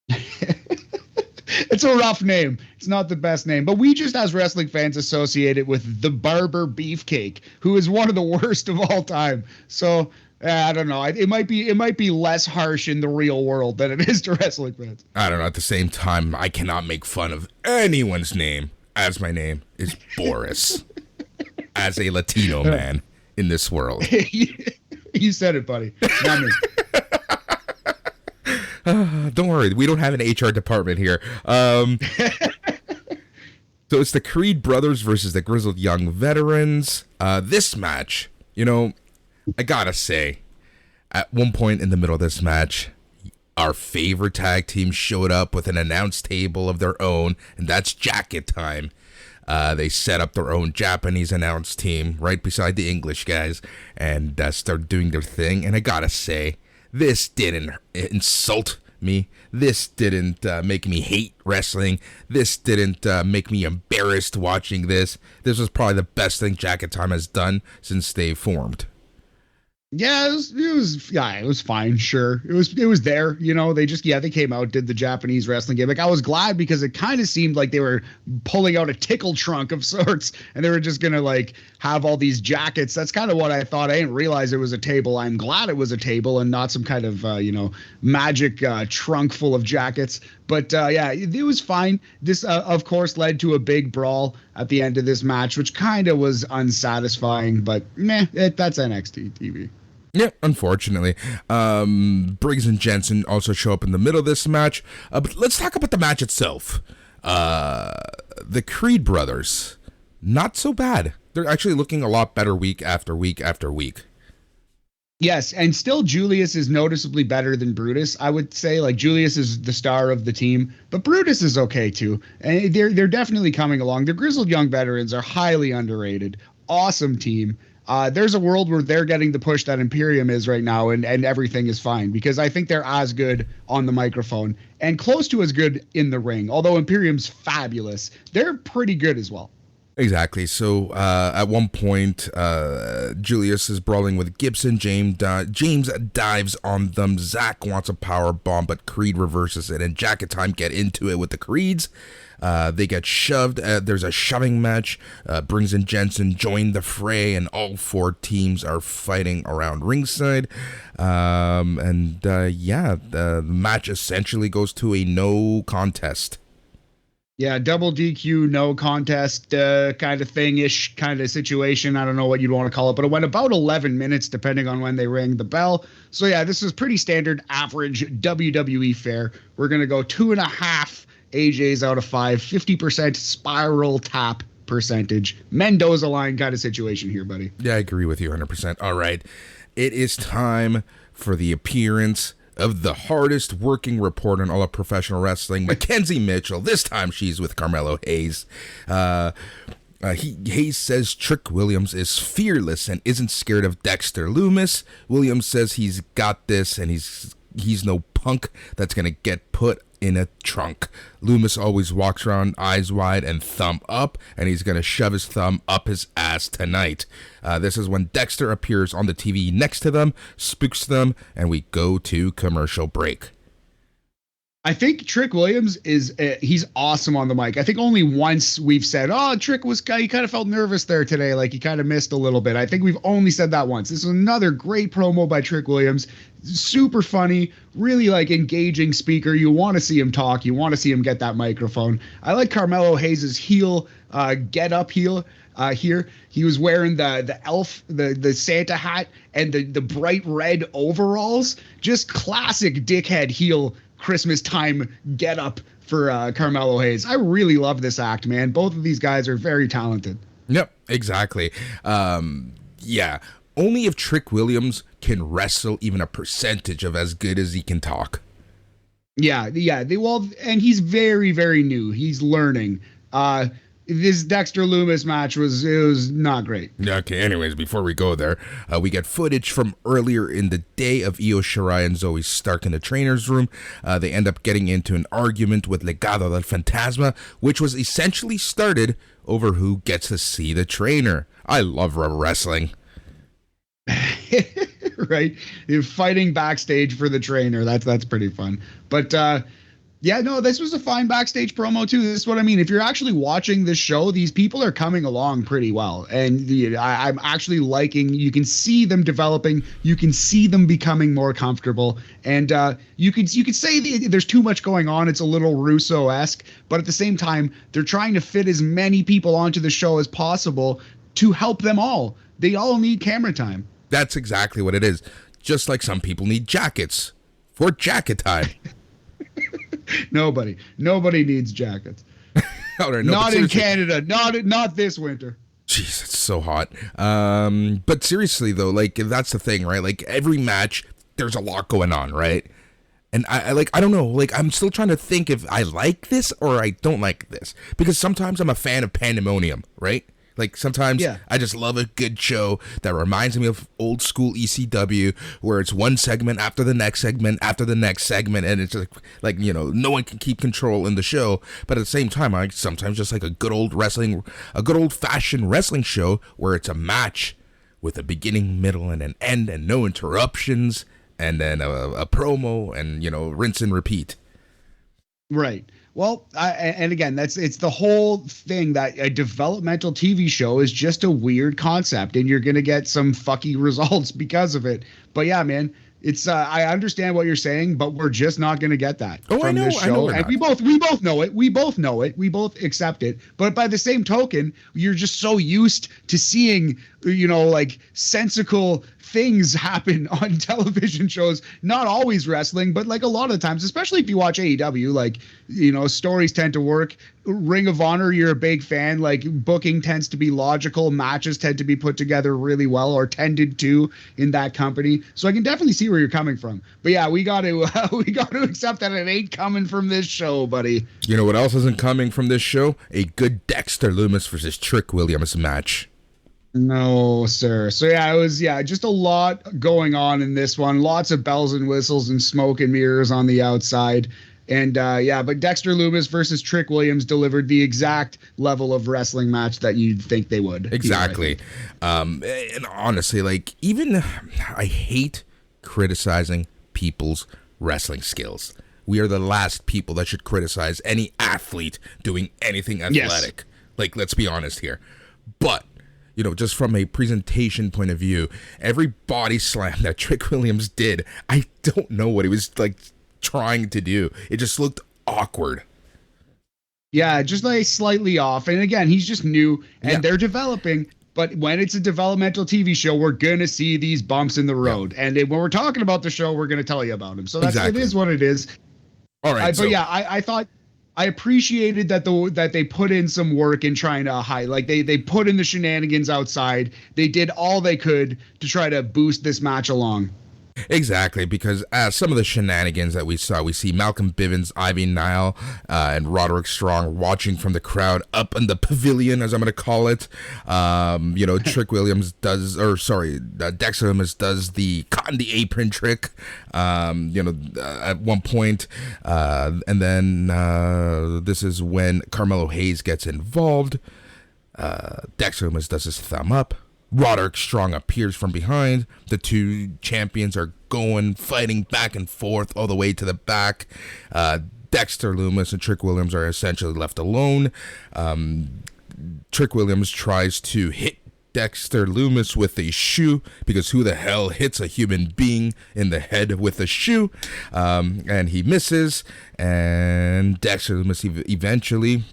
It's a rough name. It's not the best name, but we just, as wrestling fans, associate it with the Barber Beefcake, who is one of the worst of all time. So I don't know. It might be less harsh in the real world than it is to wrestling fans. I don't know. At the same time, I cannot make fun of anyone's name, as my name is Boris. As a Latino man in this world. You said it, buddy. Not me. Don't worry, we don't have an HR department here. So it's the Creed brothers versus the Grizzled Young Veterans. This match, I gotta say, at one point in the middle of this match, our favorite tag team showed up with an announce table of their own, and that's Jacket Time. They set up their own Japanese announce team right beside the English guys and started doing their thing. And I gotta say, this didn't insult me. This didn't make me hate wrestling. This didn't make me embarrassed watching this. This was probably the best thing Jacket Time has done since they formed. Yeah, it was fine. Sure. It was there, they came out, did the Japanese wrestling gimmick. I was glad because it kind of seemed like they were pulling out a tickle trunk of sorts and they were just going to have all these jackets. That's kind of what I thought. I didn't realize it was a table. I'm glad it was a table and not some kind of, magic trunk full of jackets. But it was fine. This, of course, led to a big brawl at the end of this match, which kind of was unsatisfying, but that's NXT TV. Yeah, unfortunately. Briggs and Jensen also show up in the middle of this match. But let's talk about the match itself. The Creed brothers, not so bad. They're actually looking a lot better week after week after week. Yes, and still Julius is noticeably better than Brutus. I would say like Julius is the star of the team, but Brutus is okay too. And they're definitely coming along. The Grizzled Young Veterans are highly underrated. Awesome team. There's a world where they're getting the push that Imperium is right now, and everything is fine because I think they're as good on the microphone and close to as good in the ring. Although Imperium's fabulous, they're pretty good as well. Exactly. So at one point, Julius is brawling with Gibson. James dives on them. Zach wants a power bomb, but Creed reverses it, and Jack and Time get into it with the Creeds. They get shoved. There's a shoving match. Briggs and Jensen join the fray, and all four teams are fighting around ringside. The match essentially goes to a no contest. Yeah, double DQ, no contest kind of thing-ish kind of situation. I don't know what you'd want to call it, but it went about 11 minutes depending on when they rang the bell. So yeah, this is pretty standard average WWE fare. We're going to go 2.5 AJs out of 5, 50% spiral tap percentage. Mendoza line kind of situation here, buddy. Yeah, I agree with you 100%. All right, it is time for the appearance of the hardest working reporter in all of professional wrestling, Mackenzie Mitchell. This time she's with Carmelo Hayes. Hayes says Trick Williams is fearless and isn't scared of Dexter Lumis. Williams says he's got this and he's no punk that's going to get put in a trunk. Lumis always walks around eyes wide and thumb up, and he's going to shove his thumb up his ass tonight. This is when Dexter appears on the TV next to them, spooks them, and we go to commercial break. I think Trick Williams he's awesome on the mic. I think only once we've said, Trick he kind of felt nervous there today. Like he kind of missed a little bit. I think we've only said that once. This is another great promo by Trick Williams. Super funny, really like engaging speaker. You want to see him talk. You want to see him get that microphone. I like Carmelo Hayes' heel, get up heel. Here he was wearing the elf, the Santa hat and the bright red overalls. Just classic dickhead heel Christmas time get up for Carmelo Hayes. I really love this act, man. Both of these guys are very talented. Yep, exactly. Yeah, only if Trick Williams can wrestle even a percentage of as good as he can talk. Yeah. And he's very, very new. He's learning. This Dexter Lumis match was not great. Okay, anyways, before we go there, we get footage from earlier in the day of Io Shirai and Zoe Stark in the trainer's room. They end up getting into an argument with Legado del Fantasma, which was essentially started over who gets to see the trainer. I love wrestling. Right? You're fighting backstage for the trainer. That's pretty fun. But yeah, no, this was a fine backstage promo too. This is what I mean. If you're actually watching this show, these people are coming along pretty well. And I'm actually liking, you can see them developing. You can see them becoming more comfortable. And you could say there's too much going on. It's a little Russo-esque. But at the same time, they're trying to fit as many people onto the show as possible to help them all. They all need camera time. That's exactly what it is. Just like some people need jackets for jacket time. Nobody needs jackets. Not in Canada. Not this winter. Jeez, it's so hot. But seriously though, like that's the thing, right? Like every match, there's a lot going on, right? And I don't know, like I'm still trying to think if I like this or I don't like this, because sometimes I'm a fan of pandemonium, right? Like sometimes I just love a good show that reminds me of old school ECW, where it's one segment after the next segment after the next segment, and it's like no one can keep control in the show. But at the same time, I sometimes just like a good old fashioned wrestling show where it's a match with a beginning, middle, and an end, and no interruptions, and then a promo, and rinse and repeat. Right. Well, and again, it's the whole thing that a developmental TV show is just a weird concept, and you're going to get some fucky results because of it. But yeah, man, it's I understand what you're saying, but we're just not going to get that from this show. And we both know it. We both know it. We both accept it. But by the same token, you're just so used to seeing, like sensical things happen on television shows, not always wrestling, but like a lot of times, especially if you watch AEW, like, you know, stories tend to work. Ring of Honor, you're a big fan, like booking tends to be logical, matches tend to be put together really well, or tended to in that company. So I can definitely see where you're coming from. But yeah, we got to accept that it ain't coming from this show, buddy. You know what else isn't coming from this show? A good Dexter Lumis versus Trick Williams match. No, sir. So yeah, it was just a lot going on in this one. Lots of bells and whistles and smoke and mirrors on the outside. And but Dexter Lumis versus Trick Williams delivered the exact level of wrestling match that you'd think they would. Exactly. And honestly, like, even I hate criticizing people's wrestling skills. We are the last people that should criticize any athlete doing anything athletic. Yes. Like, let's be honest here. But, you know, just from a presentation point of view, every body slam that Trick Williams did, I don't know what he was, like, trying to do. It just looked awkward. Yeah, just like slightly off. And again, he's just new and they're developing. But when it's a developmental TV show, we're going to see these bumps in the road. Yeah. And when we're talking about the show, we're going to tell you about them. So that's It is what it is. All right. I thought I appreciated that they put in some work in trying to hide. Like they put in the shenanigans outside. They did all they could to try to boost this match along. Exactly, because some of the shenanigans that we see Malcolm Bivens, Ivy Nile, and Roderick Strong watching from the crowd up in the pavilion, as I'm going to call it. You know, Trick Williams Dexter Lumis does the caught in the apron trick, you know, at one point. And then this is when Carmelo Hayes gets involved. Dexter Lumis does his thumb up. Roderick Strong appears from behind. The two champions are fighting back and forth all the way to the back. Dexter Lumis and Trick Williams are essentially left alone. Trick Williams tries to hit Dexter Lumis with a shoe, because who the hell hits a human being in the head with a shoe? And he misses, and Dexter Lumis eventually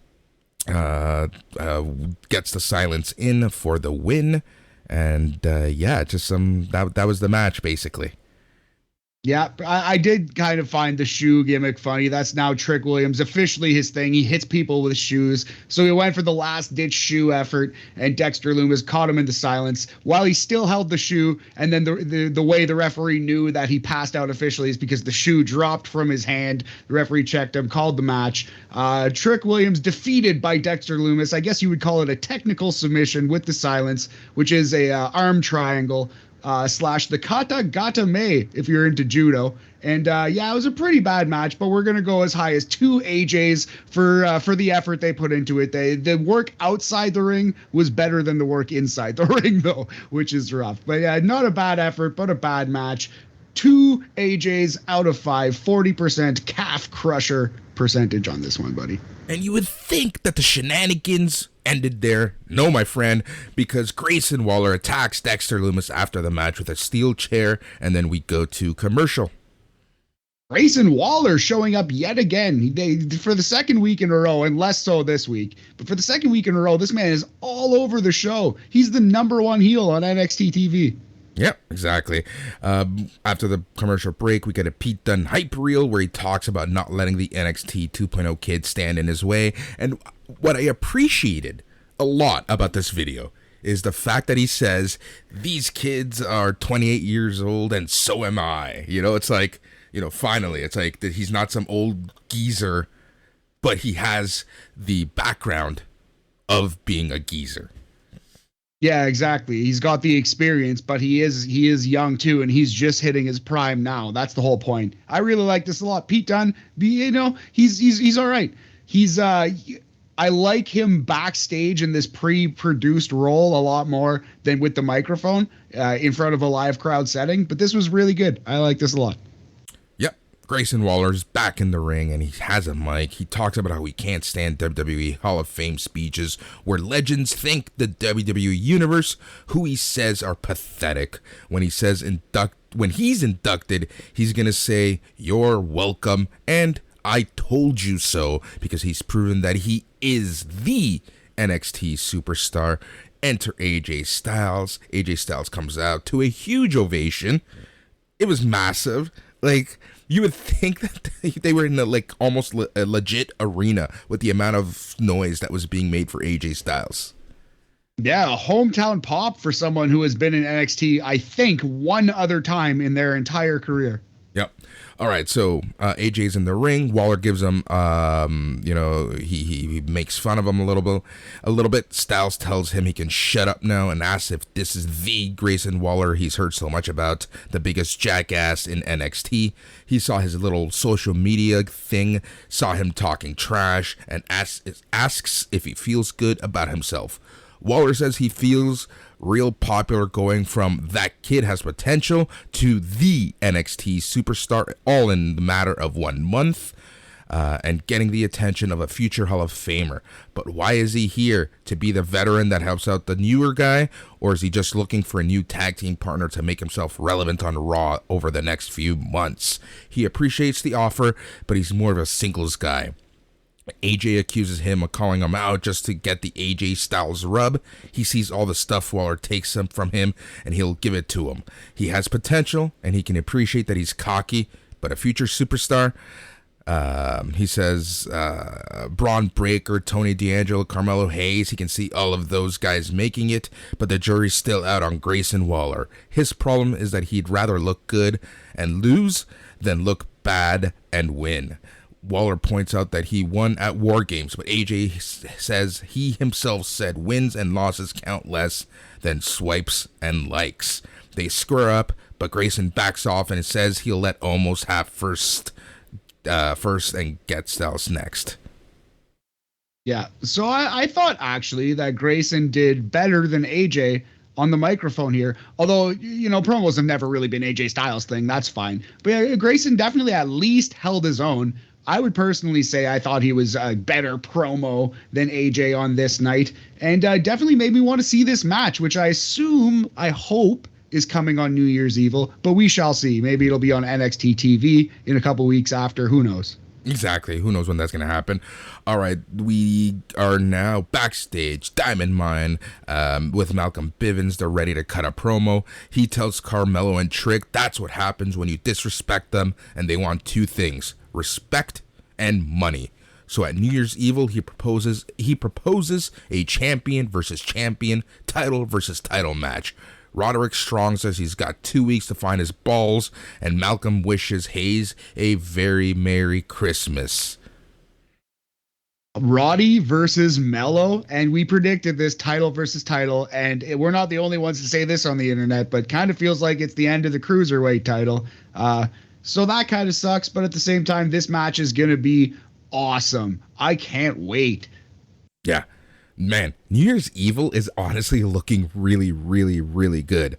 gets the silence in for the win. And just that was the match basically. Yeah, I did kind of find the shoe gimmick funny. That's now Trick Williams, officially his thing. He hits people with shoes. So he went for the last-ditch shoe effort, and Dexter Lumis caught him in the silence while he still held the shoe. And then the way the referee knew that he passed out officially is because the shoe dropped from his hand. The referee checked him, called the match. Trick Williams defeated by Dexter Lumis. I guess you would call it a technical submission with the silence, which is a arm triangle. / the kata gata me if you're into judo. And it was a pretty bad match, but we're going to go as high as 2 AJs for the effort they put into it. The work outside the ring was better than the work inside the ring, though, which is rough. But yeah, not a bad effort, but a bad match. 2 AJs out of 5, 40% calf crusher percentage on this one, buddy. And you would think that the shenanigans ended there. No, my friend, because Grayson Waller attacks Dexter Lumis after the match with a steel chair, and then we go to commercial. Grayson Waller showing up yet again for the second week in a row, and less so this week. But for the second week in a row, this man is all over the show. He's the #1 heel on NXT TV. Yep, exactly. After the commercial break, we get a Pete Dunne hype reel where he talks about not letting the NXT 2.0 kids stand in his way. And what I appreciated a lot about this video is the fact that he says, these kids are 28 years old and so am I. You know, it's like, you know, finally, it's like that he's not some old geezer, but he has the background of being a geezer. Yeah, exactly. He's got the experience, but he is young too, and he's just hitting his prime now. That's the whole point. I really like this a lot. Pete Dunne, you know, he's all right. I like him backstage in this pre-produced role a lot more than with the microphone in front of a live crowd setting. But this was really good. I like this a lot. Grayson Waller's back in the ring and he has a mic. He talks about how he can't stand WWE Hall of Fame speeches where legends thank the WWE Universe, who he says are pathetic. When he's inducted, he's going to say, "You're welcome," and "I told you so," because he's proven that he is the NXT superstar. Enter AJ Styles. AJ Styles comes out to a huge ovation. It was massive. Like, you would think that they were in almost a legit arena with the amount of noise that was being made for AJ Styles. Yeah, a hometown pop for someone who has been in NXT, I think, one other time in their entire career. Yep. All right, so AJ's in the ring. Waller gives him, he makes fun of him a little bit. Styles tells him he can shut up now and asks if this is the Grayson Waller he's heard so much about, the biggest jackass in NXT. He saw his little social media thing, saw him talking trash, and asks if he feels good about himself. Waller says he feels real popular, going from that kid has potential to the NXT superstar, all in the matter of 1 month, and getting the attention of a future Hall of Famer. But why is he here? To be the veteran that helps out the newer guy? Or is he just looking for a new tag team partner to make himself relevant on Raw over the next few months? He appreciates the offer, but he's more of a singles guy. AJ accuses him of calling him out just to get the AJ Styles rub. He sees all the stuff Waller takes from him, and he'll give it to him. He has potential, and he can appreciate that he's cocky, but a future superstar. He says Braun Breaker, Tony D'Angelo, Carmelo Hayes, he can see all of those guys making it, but the jury's still out on Grayson Waller. His problem is that he'd rather look good and lose than look bad and win. Waller points out that he won at War Games, but AJ says he himself said wins and losses count less than swipes and likes. They square up, but Grayson backs off and says he'll let Omos have first and get Styles next. Yeah, so I thought actually that Grayson did better than AJ on the microphone here. Although, promos have never really been AJ Styles' thing. That's fine. But yeah, Grayson definitely at least held his own. I would personally say I thought he was a better promo than AJ on this night, and definitely made me want to see this match, which I hope is coming on New Year's Evil, but we shall see. Maybe it'll be on NXT TV in a couple weeks after. Who knows? Exactly. Who knows when that's going to happen? All right. We are now backstage, Diamond Mine, with Malcolm Bivens. They're ready to cut a promo. He tells Carmelo and Trick that's what happens when you disrespect them, and they want two things: respect and money. So at New Year's Evil, he proposes a champion versus champion, title versus title match. Roderick Strong says he's got 2 weeks to find his balls, and Malcolm wishes Hayes a very Merry Christmas. Roddy versus Mello, and we predicted this title versus title, and we're not the only ones to say this on the internet, but kind of feels like it's the end of the Cruiserweight title. So that kind of sucks, but at the same time, this match is going to be awesome. I can't wait. Yeah. Man, New Year's Evil is honestly looking really, really, really good.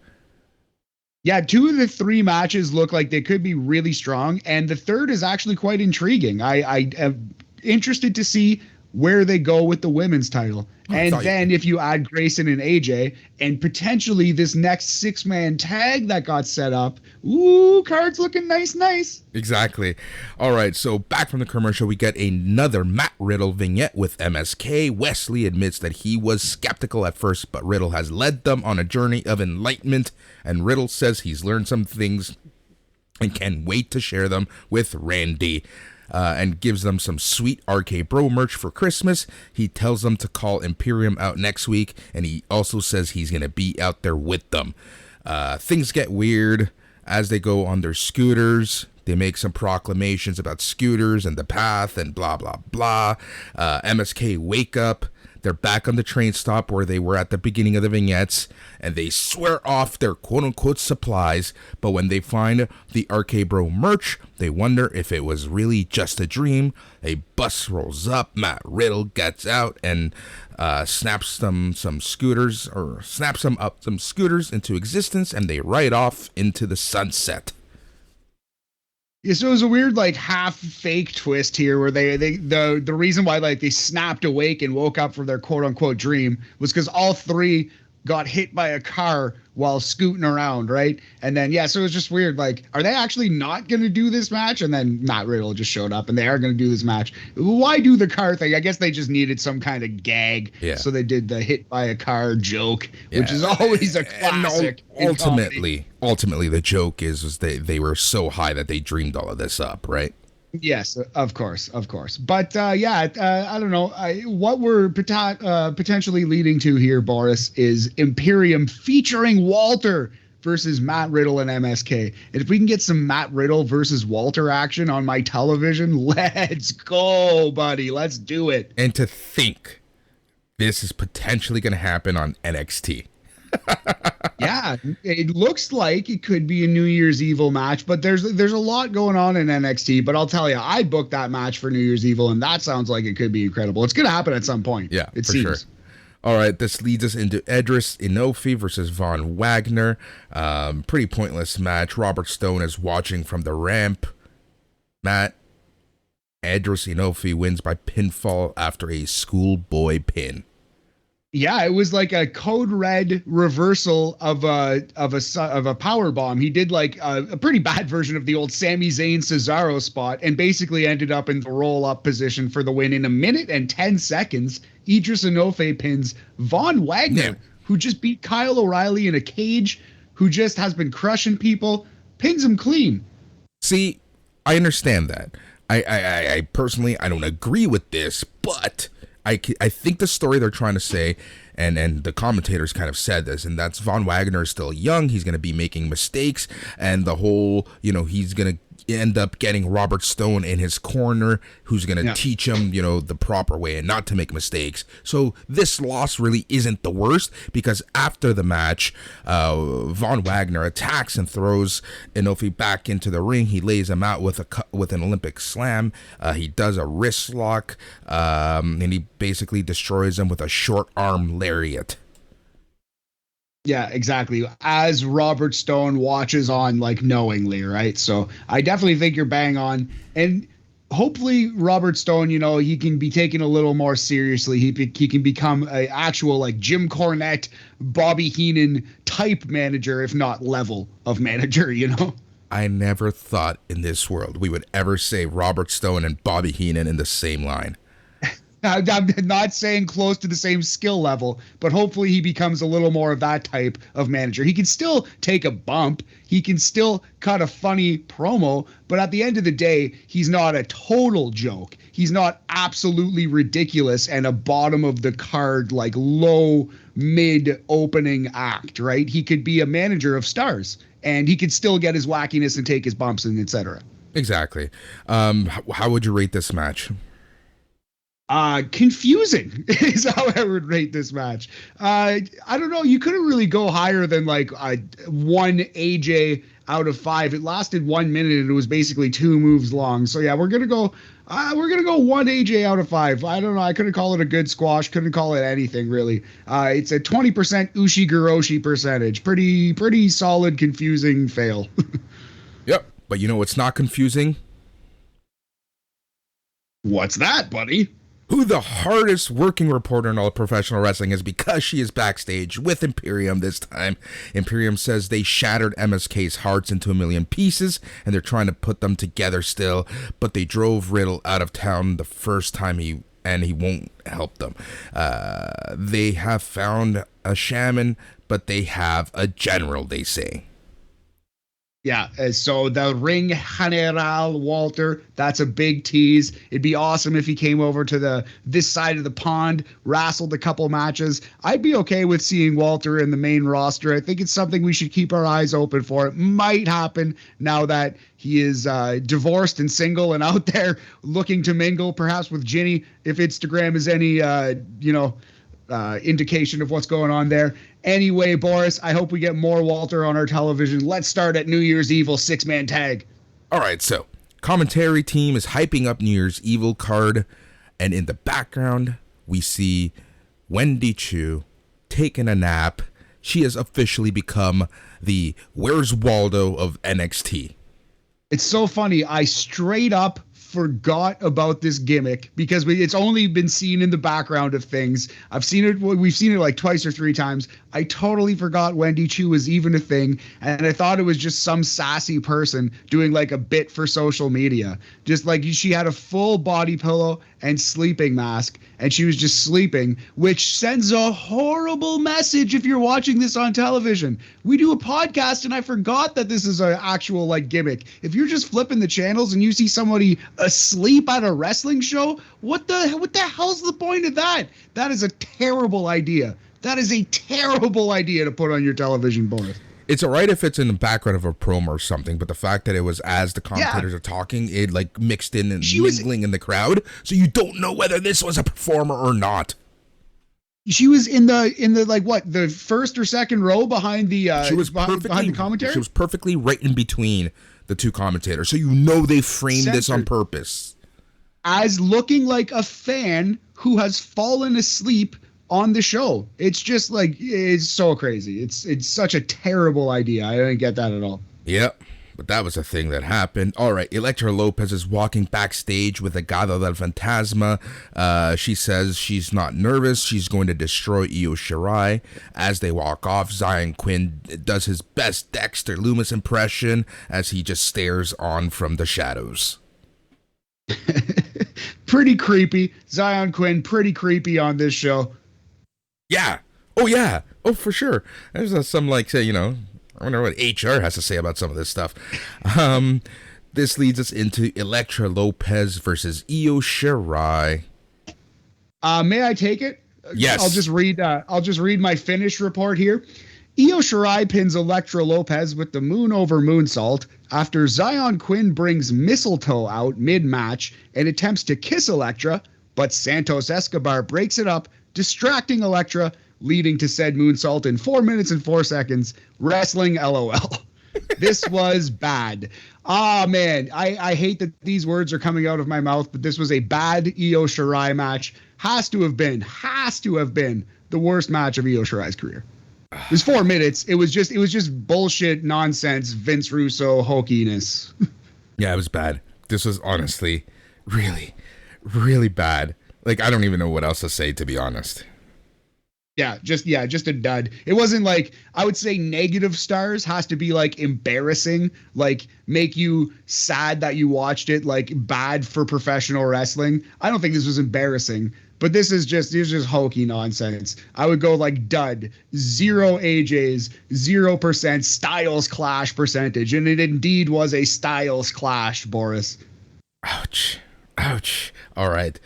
Yeah, 2 of the 3 matches look like they could be really strong, and the third is actually quite intriguing. I am interested to see where they go with the women's title. And then if you add Grayson and AJ and potentially this next 6-man tag that got set up, ooh, cards looking nice. Exactly. All right, so back from the commercial, we get another Matt Riddle vignette with MSK. Wesley admits that he was skeptical at first, but Riddle has led them on a journey of enlightenment, and Riddle says he's learned some things and can't wait to share them with Randy. And gives them some sweet RK Bro merch for Christmas. He tells them to call Imperium out next week, and he also says he's going to be out there with them. Things get weird as they go on their scooters. They make some proclamations about scooters and the path and blah, blah, blah. MSK wake up. They're back on the train stop where they were at the beginning of the vignettes, and they swear off their quote-unquote supplies, but when they find the RK Bro merch, they wonder if it was really just a dream. A bus rolls up, Matt Riddle gets out and snaps them some scooters into existence, and they ride off into the sunset. Yeah, so it was a weird, half fake twist here where the reason why they snapped awake and woke up from their quote unquote dream was because all 3 got hit by a car while scooting around, right? And then, so it was just weird. Like, are they actually not going to do this match? And then Matt Riddle just showed up and they are going to do this match. Why do the car thing? I guess they just needed some kind of gag. Yeah. So they did the hit by a car joke, which is always a classic. Ultimately, the joke is they were so high that they dreamed all of this up, right? Yes, of course. But I don't know. What we're potentially leading to here, Boris, is Imperium featuring Walter versus Matt Riddle and MSK. And if we can get some Matt Riddle versus Walter action on my television, let's go, buddy. Let's do it. And to think this is potentially going to happen on NXT. Yeah, it looks like it could be a New Year's Evil match, but there's a lot going on in NXT. But I'll tell you, I booked that match for New Year's Evil, and that sounds like it could be incredible. It's going to happen at some point. Yeah, it for seems. Sure. All right, this leads us into Edris Enofe versus Von Wagner. Pretty pointless match. Robert Stone is watching from the ramp. Matt, Edris Enofe wins by pinfall after a schoolboy pin. Yeah, it was like a code red reversal of a power bomb. He did like a pretty bad version of the old Sami Zayn Cesaro spot and basically ended up in the roll up position for the win in 1 minute and 10 seconds. Edris Enofe pins Von Wagner, who just beat Kyle O'Reilly in a cage, who just has been crushing people, pins him clean. See, I understand that. I personally, I don't agree with this, but I think the story they're trying to say, and the commentators kind of said this, and that's Von Wagner is still young. He's going to be making mistakes, and the whole, he's going to end up getting Robert Stone in his corner, who's going to teach him, the proper way and not to make mistakes. So this loss really isn't the worst, because after the match, Von Wagner attacks and throws Enofe back into the ring. He lays him out with an Olympic slam. He does a wrist lock, and he basically destroys him with a short arm lariat. Yeah, exactly. As Robert Stone watches on, like, knowingly, right? So I definitely think you're bang on. And hopefully Robert Stone, he can be taken a little more seriously. He can become an actual, like, Jim Cornette, Bobby Heenan type manager, if not level of manager, I never thought in this world we would ever say Robert Stone and Bobby Heenan in the same line. I'm not saying close to the same skill level, but hopefully he becomes a little more of that type of manager. He can still take a bump. He can still cut a funny promo, but at the end of the day, he's not a total joke. He's not absolutely ridiculous and a bottom of the card, like low mid opening act, right? He could be a manager of stars and he could still get his wackiness and take his bumps and etc. Exactly. How would you rate this match? Confusing is how I would rate this match. I don't know. You couldn't really go higher than like 1 AJ out of 5. It lasted 1 minute and it was basically 2 moves long. So yeah, we're gonna go 1 AJ out of 5. I don't know. I couldn't call it a good squash. Couldn't call it anything really. It's a 20% Ushi-Guroshi percentage. Pretty solid, confusing fail. Yep. But what's not confusing? What's that, buddy? Who the hardest working reporter in all of professional wrestling is, because she is backstage with Imperium this time. Imperium says they shattered MSK's hearts into a million pieces and they're trying to put them together still, but they drove Riddle out of town the first time he won't help them. They have found a shaman, but they have a general, they say. Yeah, so the Ring General Walter, that's a big tease. It'd be awesome if he came over to this side of the pond, wrestled a couple matches. I'd be okay with seeing Walter in the main roster. I think it's something we should keep our eyes open for. It might happen now that he is divorced and single and out there looking to mingle, perhaps with Ginny, if Instagram is any, indication of what's going on there. Anyway, Boris, I hope we get more Walter on our television. Let's start at New Year's Evil 6-man tag. All right, so commentary team is hyping up New Year's Evil card, and in the background, we see Wendy Chu taking a nap. She has officially become the Where's Waldo of NXT. It's so funny. I straight up forgot about this gimmick because it's only been seen in the background of things. We've seen it like twice or three times. I totally forgot Wendy Chu was even a thing, and I thought it was just some sassy person doing like a bit for social media. Just like she had a full body pillow and sleeping mask, and she was just sleeping, which sends a horrible message if you're watching this on television. We do a podcast, and I forgot that this is an actual like gimmick. If you're just flipping the channels and you see somebody asleep at a wrestling show, what the hell's the point of that? That is a terrible idea. That is a terrible idea to put on your television, Boris. It's all right if it's in the background of a promo or something, but the fact that it was as the commentators are talking, it like mixed in and mingling in the crowd, so you don't know whether this was a performer or not. She was in the like what, the first or second row behind the behind the commentary. She was perfectly right in between the two commentators, so you know they framed this on purpose. As looking like a fan who has fallen asleep on the show. It's just like, it's so crazy. It's such a terrible idea. I didn't get that at all. Yep, but that was a thing that happened. All right, Elektra Lopez is walking backstage with Legado del Fantasma. She says she's not nervous. She's going to destroy Io Shirai. As they walk off, Zion Quinn does his best Dexter Loomis impression as he just stares on from the shadows. Pretty creepy. Zion Quinn, pretty creepy on this show. Yeah. Oh, yeah. Oh, for sure. There's some, like, say, I wonder what HR has to say about some of this stuff. This leads us into Elektra Lopez versus Io Shirai. May I take it? Yes. I'll just read my finish report here. Io Shirai pins Elektra Lopez with the moon over moonsault after Zion Quinn brings mistletoe out mid-match and attempts to kiss Elektra, but Santos Escobar breaks it up, distracting Elektra, leading to said moonsault in 4 minutes and 4 seconds. Wrestling LOL. This was bad. Ah, man, I hate that these words are coming out of my mouth, but this was a bad Io Shirai match. Has to have been the worst match of Io Shirai's career. It was 4 minutes. It was just bullshit, nonsense, Vince Russo hokiness. Yeah, it was bad. This was honestly really, really bad. Like, I don't even know what else to say, to be honest. Yeah, just a dud. It wasn't like, I would say negative stars has to be like embarrassing, like make you sad that you watched it, like bad for professional wrestling. I don't think this was embarrassing, but this is just hokey nonsense. I would go like dud, 0 AJs, 0% Styles Clash percentage. And it indeed was a Styles Clash, Boris. Ouch. All right.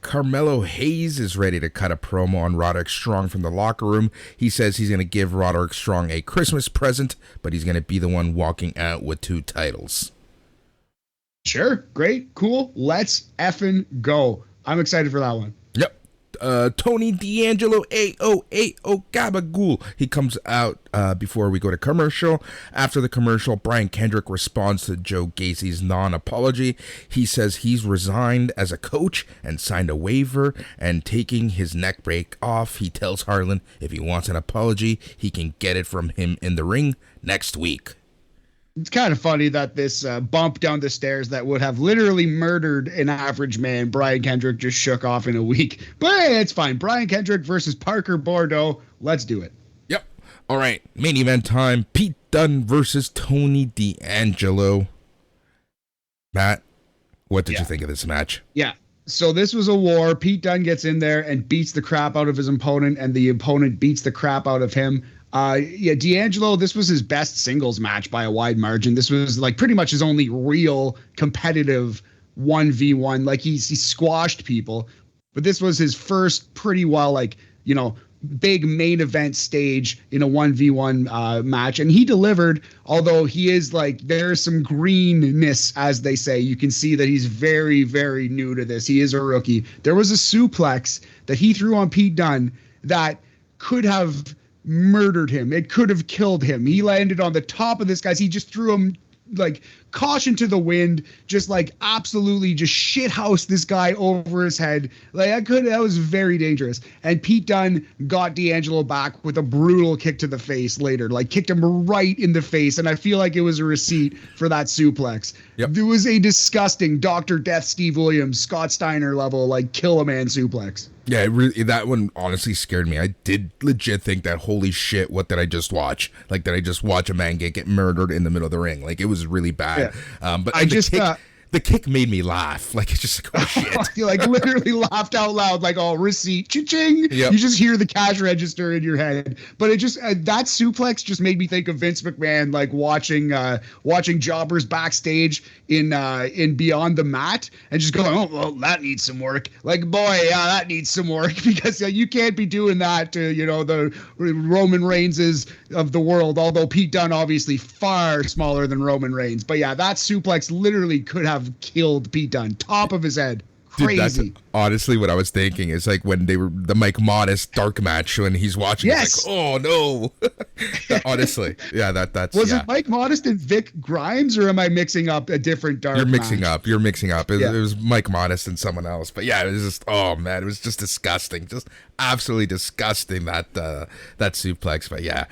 Carmelo Hayes is ready to cut a promo on Roderick Strong from the locker room. He says he's going to give Roderick Strong a Christmas present, but he's going to be the one walking out with 2 titles. Sure. Great. Cool. Let's effing go. I'm excited for that one. Yep. Tony D'Angelo, AO Gabagool. He comes out before we go to commercial. After the commercial, Brian Kendrick responds to Joe Gacy's non-apology. He says he's resigned as a coach and signed a waiver and taking his neck break off. He tells Harlan if he wants an apology, he can get it from him in the ring next week. It's kind of funny that this bump down the stairs that would have literally murdered an average man, Brian Kendrick, just shook off in a week. But hey, it's fine. Brian Kendrick versus Parker Bordeaux. Let's do it. Yep. All right. Main event time. Pete Dunne versus Tony D'Angelo. Matt, what did you think of this match? Yeah. So this was a war. Pete Dunne gets in there and beats the crap out of his opponent, and the opponent beats the crap out of him. D'Angelo, this was his best singles match by a wide margin. This was like pretty much his only real competitive 1v1. Like he squashed people, but this was his first pretty well, big main event stage in a 1v1 match. And he delivered, although he is there's some greenness, as they say. You can see that he's very, very new to this. He is a rookie. There was a suplex that he threw on Pete Dunne that could have murdered him. It could have killed him. He landed on the top of this guy's. He just threw him like caution to the wind, just like absolutely just shithouse this guy over his head. Like that was very dangerous. And Pete Dunne got D'Angelo back with a brutal kick to the face later, like kicked him right in the face. And I feel like it was a receipt for that suplex. Yep. It was a disgusting Dr. Death, Steve Williams, Scott Steiner level, like kill a man suplex. Yeah, that one honestly scared me. I did legit think that, holy shit, what did I just watch? Like, did I just watch a man get murdered in the middle of the ring? Like, it was really bad. Yeah. But the kick made me laugh. Like, it's just like, oh shit. You like literally laughed out loud, like, oh, receipt, cha-ching. Yep. You just hear the cash register in your head. But it just, that suplex just made me think of Vince McMahon, like watching jobbers backstage in Beyond the Mat and just going, oh, well, that needs some work. Like, boy, yeah, that needs some work, because you can't be doing that to, the Roman Reigns of the world, although Pete Dunne obviously far smaller than Roman Reigns. But yeah, that suplex literally could have killed Pete Dunne, top of his head. Crazy. Dude, that's honestly what I was thinking. It's like when they were the Mike Modest dark match when he's watching. Yes. Like, oh no. Honestly, yeah, that's. Was it Mike Modest and Vic Grimes, or am I mixing up a different dark? You're mixing match? up. It was Mike Modest and someone else. But yeah, it was just, oh man, it was just disgusting, just absolutely disgusting that suplex. But yeah.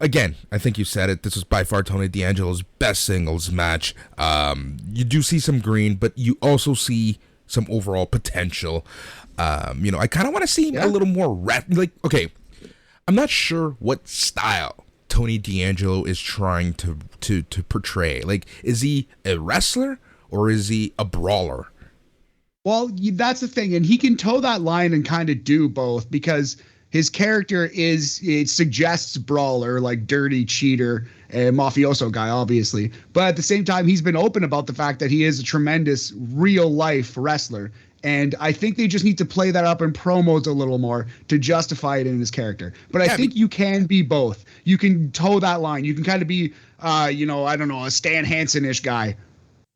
Again, I think you said it. This was by far Tony D'Angelo's best singles match. You do see some green, but you also see some overall potential. I kind of want to see a little more okay, I'm not sure what style Tony D'Angelo is trying to portray. Like, is he a wrestler or is he a brawler? Well, that's the thing, and he can toe that line and kind of do both, because his character it suggests brawler, like dirty cheater and mafioso guy, obviously. But at the same time, he's been open about the fact that he is a tremendous real life wrestler. And I think they just need to play that up in promos a little more to justify it in his character. But I think you can be both. You can toe that line. You can kind of be, I don't know, a Stan Hansen-ish guy.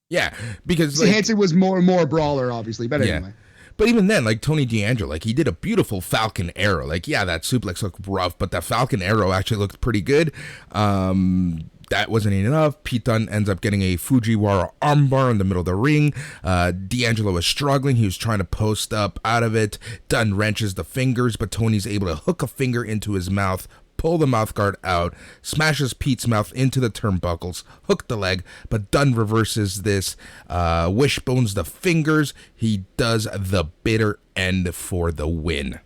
Yeah, because Hansen was more brawler, obviously. But anyway. But even then, like Tony D'Angelo, like he did a beautiful Falcon Arrow. Like, yeah, that suplex looked rough, but that Falcon Arrow actually looked pretty good. That wasn't enough. Pete Dunne ends up getting a Fujiwara armbar in the middle of the ring. D'Angelo was struggling. He was trying to post up out of it. Dunne wrenches the fingers, but Tony's able to hook a finger into his mouth, pull the mouthguard out, smashes Pete's mouth into the turnbuckles, hook the leg, but Dunne reverses this, wishbones the fingers. He does the bitter end for the win.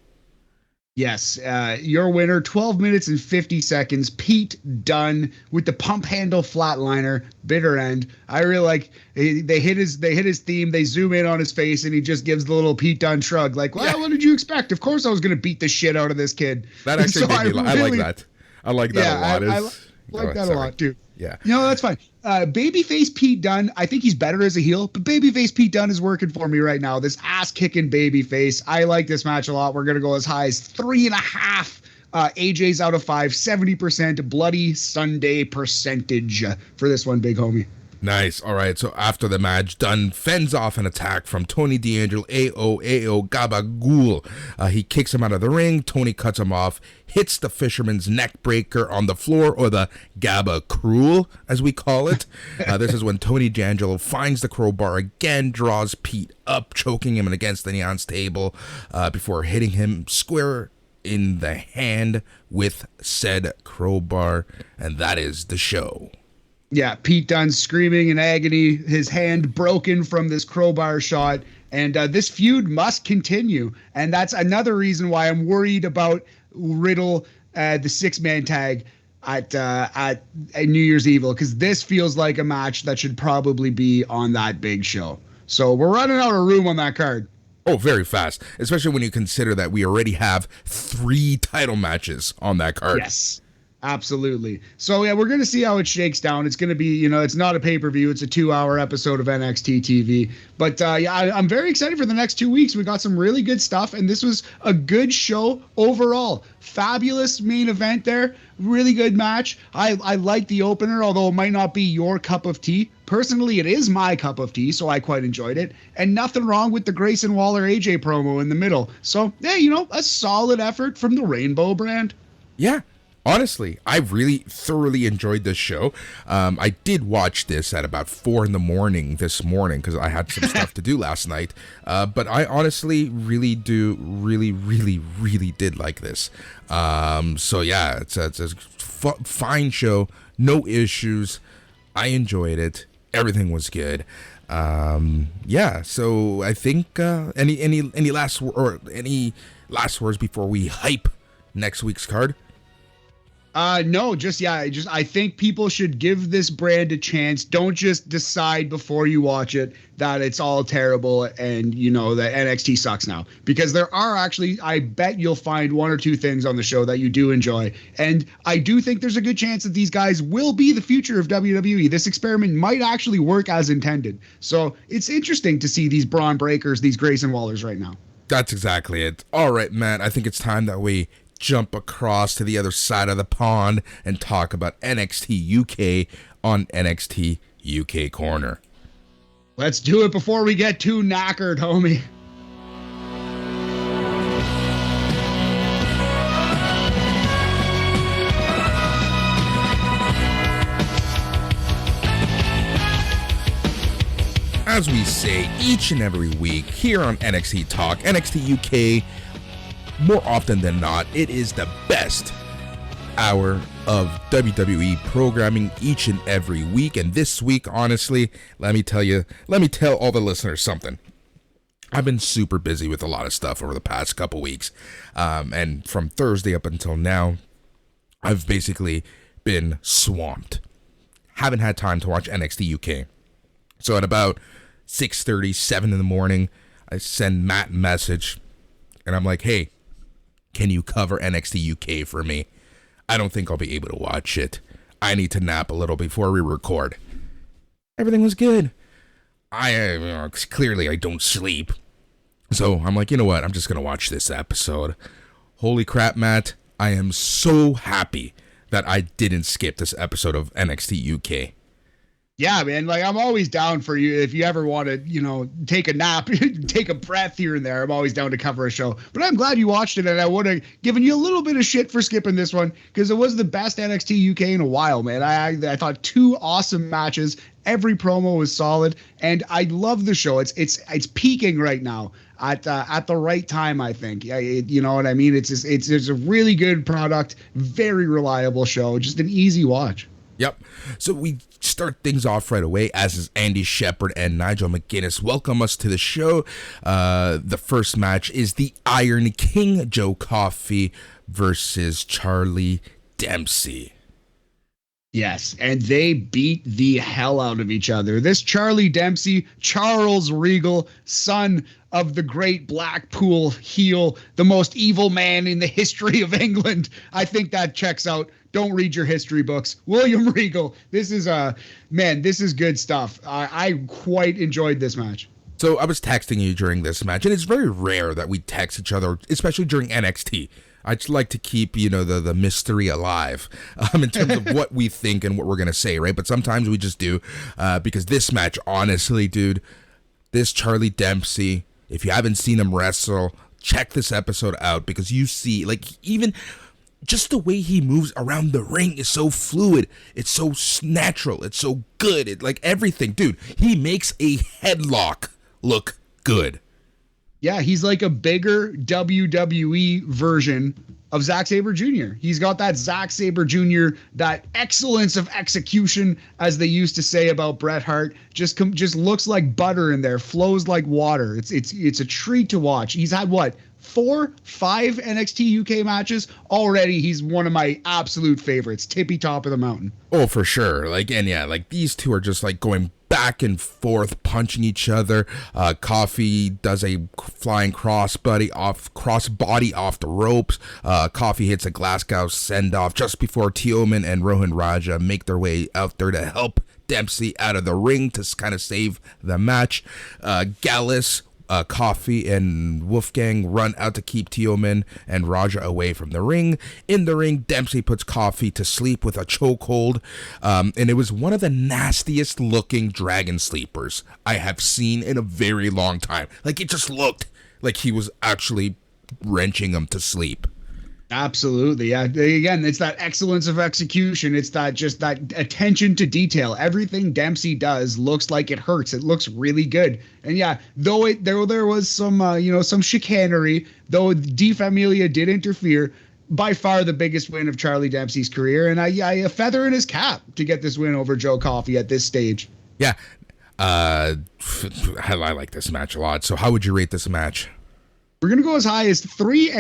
Yes, your winner, 12 minutes and 50 seconds, Pete Dunne with the pump handle flatliner, bitter end. I really like, they hit his theme, they zoom in on his face, and he just gives the little Pete Dunne shrug, like, well, what did you expect? Of course I was going to beat the shit out of this kid. That actually made me I like that. I like that a lot. I like that a lot, too. Yeah. That's fine. Babyface Pete Dunne, I think he's better as a heel, but babyface Pete Dunne is working for me right now. This ass-kicking babyface. I like this match a lot. We're going to go as high as 3.5 AJs out of 5, 70% Bloody Sunday percentage for this one, big homie. Nice. All right. So after the match, Dunne fends off an attack from Tony D'Angelo. AO Gabagool. He kicks him out of the ring. Tony cuts him off, hits the fisherman's neck breaker on the floor, or the Gaba Cruel, as we call it. This is when Tony D'Angelo finds the crowbar again, draws Pete up, choking him against the announce table before hitting him square in the hand with said crowbar. And that is the show. Yeah, Pete Dunne screaming in agony, his hand broken from this crowbar shot, and this feud must continue. And that's another reason why I'm worried about Riddle, the six-man tag at New Year's Evil, because this feels like a match that should probably be on that big show. So we're running out of room on that card. Oh, very fast, especially when you consider that we already have 3 title matches on that card. Yes. Absolutely. So, yeah, we're going to see how it shakes down. It's going to be, it's not a pay-per-view. It's a 2-hour episode of NXT TV. But, I'm very excited for the next 2 weeks. We got some really good stuff, and this was a good show overall. Fabulous main event there. Really good match. I like the opener, although it might not be your cup of tea. Personally, it is my cup of tea, so I quite enjoyed it. And nothing wrong with the Grayson Waller AJ promo in the middle. So, yeah, a solid effort from the Rainbow brand. Yeah. Honestly, I really thoroughly enjoyed this show. I did watch this at about 4 a.m. this morning because I had some stuff to do last night. But I honestly really did like this. So yeah, it's a fine show, no issues. I enjoyed it. Everything was good. Yeah. So I think any last words before we hype next week's card? No, I think people should give this brand a chance. Don't just decide before you watch it that it's all terrible and that NXT sucks now, because there are actually, I bet you'll find one or two things on the show that you do enjoy. And I do think there's a good chance that these guys will be the future of WWE. This experiment might actually work as intended. So it's interesting to see these Braun Breakers, these Grayson Wallers right now. That's exactly it. All right, Matt, I think it's time that we jump across to the other side of the pond and talk about NXT UK on NXT UK Corner. Let's do it before we get too knackered, homie. As we say each and every week here on NXT Talk, NXT UK, more often than not, it is the best hour of WWE programming each and every week. And this week, honestly, let me tell all the listeners something. I've been super busy with a lot of stuff over the past couple weeks. And from Thursday up until now, I've basically been swamped. Haven't had time to watch NXT UK. So at about 6:30, 7 in the morning, I send Matt a message. And I'm like, hey, can you cover NXT UK for me? I don't think I'll be able to watch it. I need to nap a little before we record. Everything was good. Clearly I don't sleep. So I'm like, you know what? I'm just going to watch this episode. Holy crap, Matt. I am so happy that I didn't skip this episode of NXT UK. Yeah, man, like I'm always down for you if you ever want to, take a nap, take a breath here and there. I'm always down to cover a show. But I'm glad you watched it, and I would have given you a little bit of shit for skipping this one because it was the best NXT UK in a while, man. I thought two awesome matches. Every promo was solid, and I love the show. It's peaking right now at the right time, I think. You know what I mean? It's a really good product, very reliable show, just an easy watch. Yep. So we start things off right away, as is Andy Shepherd and Nigel McGuinness welcome us to the show. The first match is the Iron King, Joe Coffey, versus Charlie Dempsey. Yes, and they beat the hell out of each other. This Charlie Dempsey, Charles Regal, son of the great Blackpool heel, the most evil man in the history of England. I think that checks out. Don't read your history books. William Regal. This is this is good stuff. I quite enjoyed this match. So I was texting you during this match, and it's very rare that we text each other, especially during NXT. I just like to keep, the mystery alive in terms of what we think and what we're going to say, right? But sometimes we just do because this match, honestly, dude, this Charlie Dempsey, if you haven't seen him wrestle, check this episode out because you see, even just the way he moves around the ring is so fluid. It's so natural. It's so good. Everything. Dude, he makes a headlock look good. Yeah, he's like a bigger WWE version of Zack Sabre Jr. He's got that Zack Sabre Jr., that excellence of execution, as they used to say about Bret Hart. Just looks like butter in there, flows like water. It's a treat to watch. He's had 4, 5 NXT UK matches already. He's one of my absolute favorites, tippy top of the mountain. Oh, for sure. These two are just going back and forth, punching each other. Coffey does a flying crossbody off the ropes. Coffey hits a Glasgow send-off just before Teoman and Rohan Raja make their way out there to help Dempsey out of the ring to kind of save the match. Gallus, Coffey, and Wolfgang run out to keep Teoman and Raja away from the ring. In the ring, Dempsey puts Coffey to sleep with a chokehold, and it was one of the nastiest looking dragon sleepers I have seen in a very long time. It just looked like he was actually wrenching him to sleep. Absolutely. Yeah. Again, it's that excellence of execution. It's that just that attention to detail. Everything Dempsey does looks like it hurts. It looks really good. And yeah, though there was some some chicanery, though De Familia did interfere, by far the biggest win of Charlie Dempsey's career, and a feather in his cap to get this win over Joe Coffey at this stage. Yeah. I like this match a lot. So how would you rate this match? We're gonna go as high as 3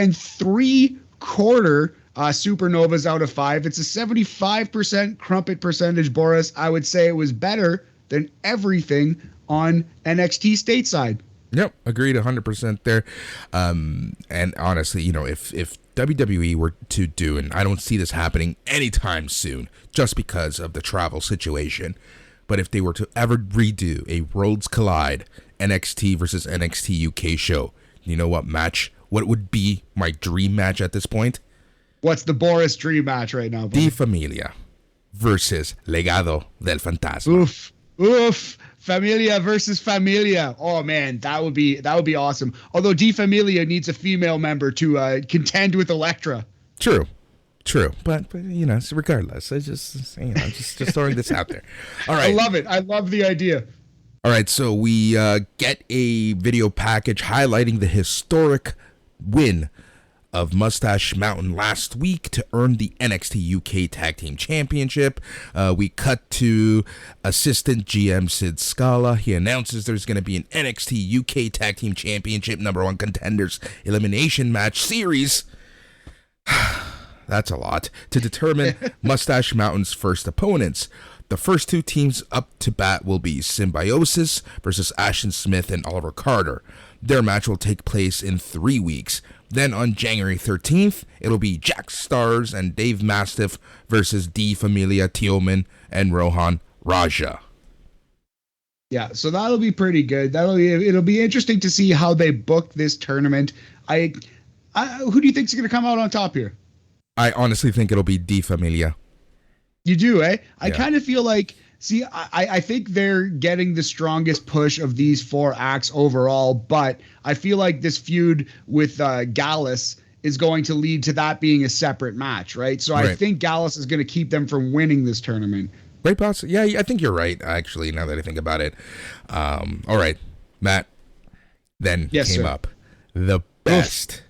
3/4 supernovas out of 5. It's a 75% crumpet percentage, Boris. I would say it was better than everything on NXT stateside. Yep, agreed 100% there. And honestly, if WWE were to do, and I don't see this happening anytime soon, just because of the travel situation, but if they were to ever redo a Worlds Collide NXT versus NXT UK show, you know what would be my dream match at this point? What's the Boris dream match right now, buddy? De Familia versus Legado del Fantasma. Oof. Familia versus Familia. Oh man, that would be awesome. Although De Familia needs a female member to contend with Elektra. True. But regardless, I just throwing this out there. All right. I love it. I love the idea. All right, so we get a video package highlighting the historic win of Mustache Mountain last week to earn the NXT UK Tag Team Championship. We cut to assistant GM Sid Scala. He announces there's going to be an NXT UK Tag Team Championship #1 Contenders Elimination Match Series. That's a lot. To determine Mustache Mountain's first opponents. The first two teams up to bat will be Symbiosis versus Ashton Smith and Oliver Carter. Their match will take place in 3 weeks. Then on January 13th, it'll be Jack Stars and Dave Mastiff versus De Familia Tioman and Rohan Raja. Yeah, so that'll be pretty good. It'll be interesting to see how they book this tournament. Who do you think's going to come out on top here? I honestly think it'll be De Familia. You do, eh? I Yeah. kind of feel like, I think they're getting the strongest push of these 4 acts overall, but I feel like this feud with Gallus is going to lead to that being a separate match, right? So I think Gallus is going to keep them from winning this tournament. Great possible. Yeah, I think you're right, actually, now that I think about it. All right, Matt, then came up the best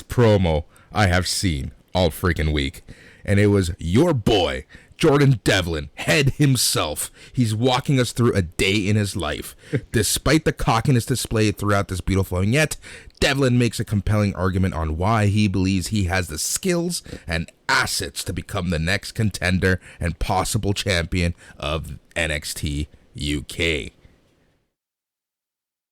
promo I have seen all freaking week. And it was your boy, Jordan Devlin, head himself. He's walking us through a day in his life. Despite the cockiness displayed throughout this beautiful vignette, Devlin makes a compelling argument on why he believes he has the skills and assets to become the next contender and possible champion of NXT UK.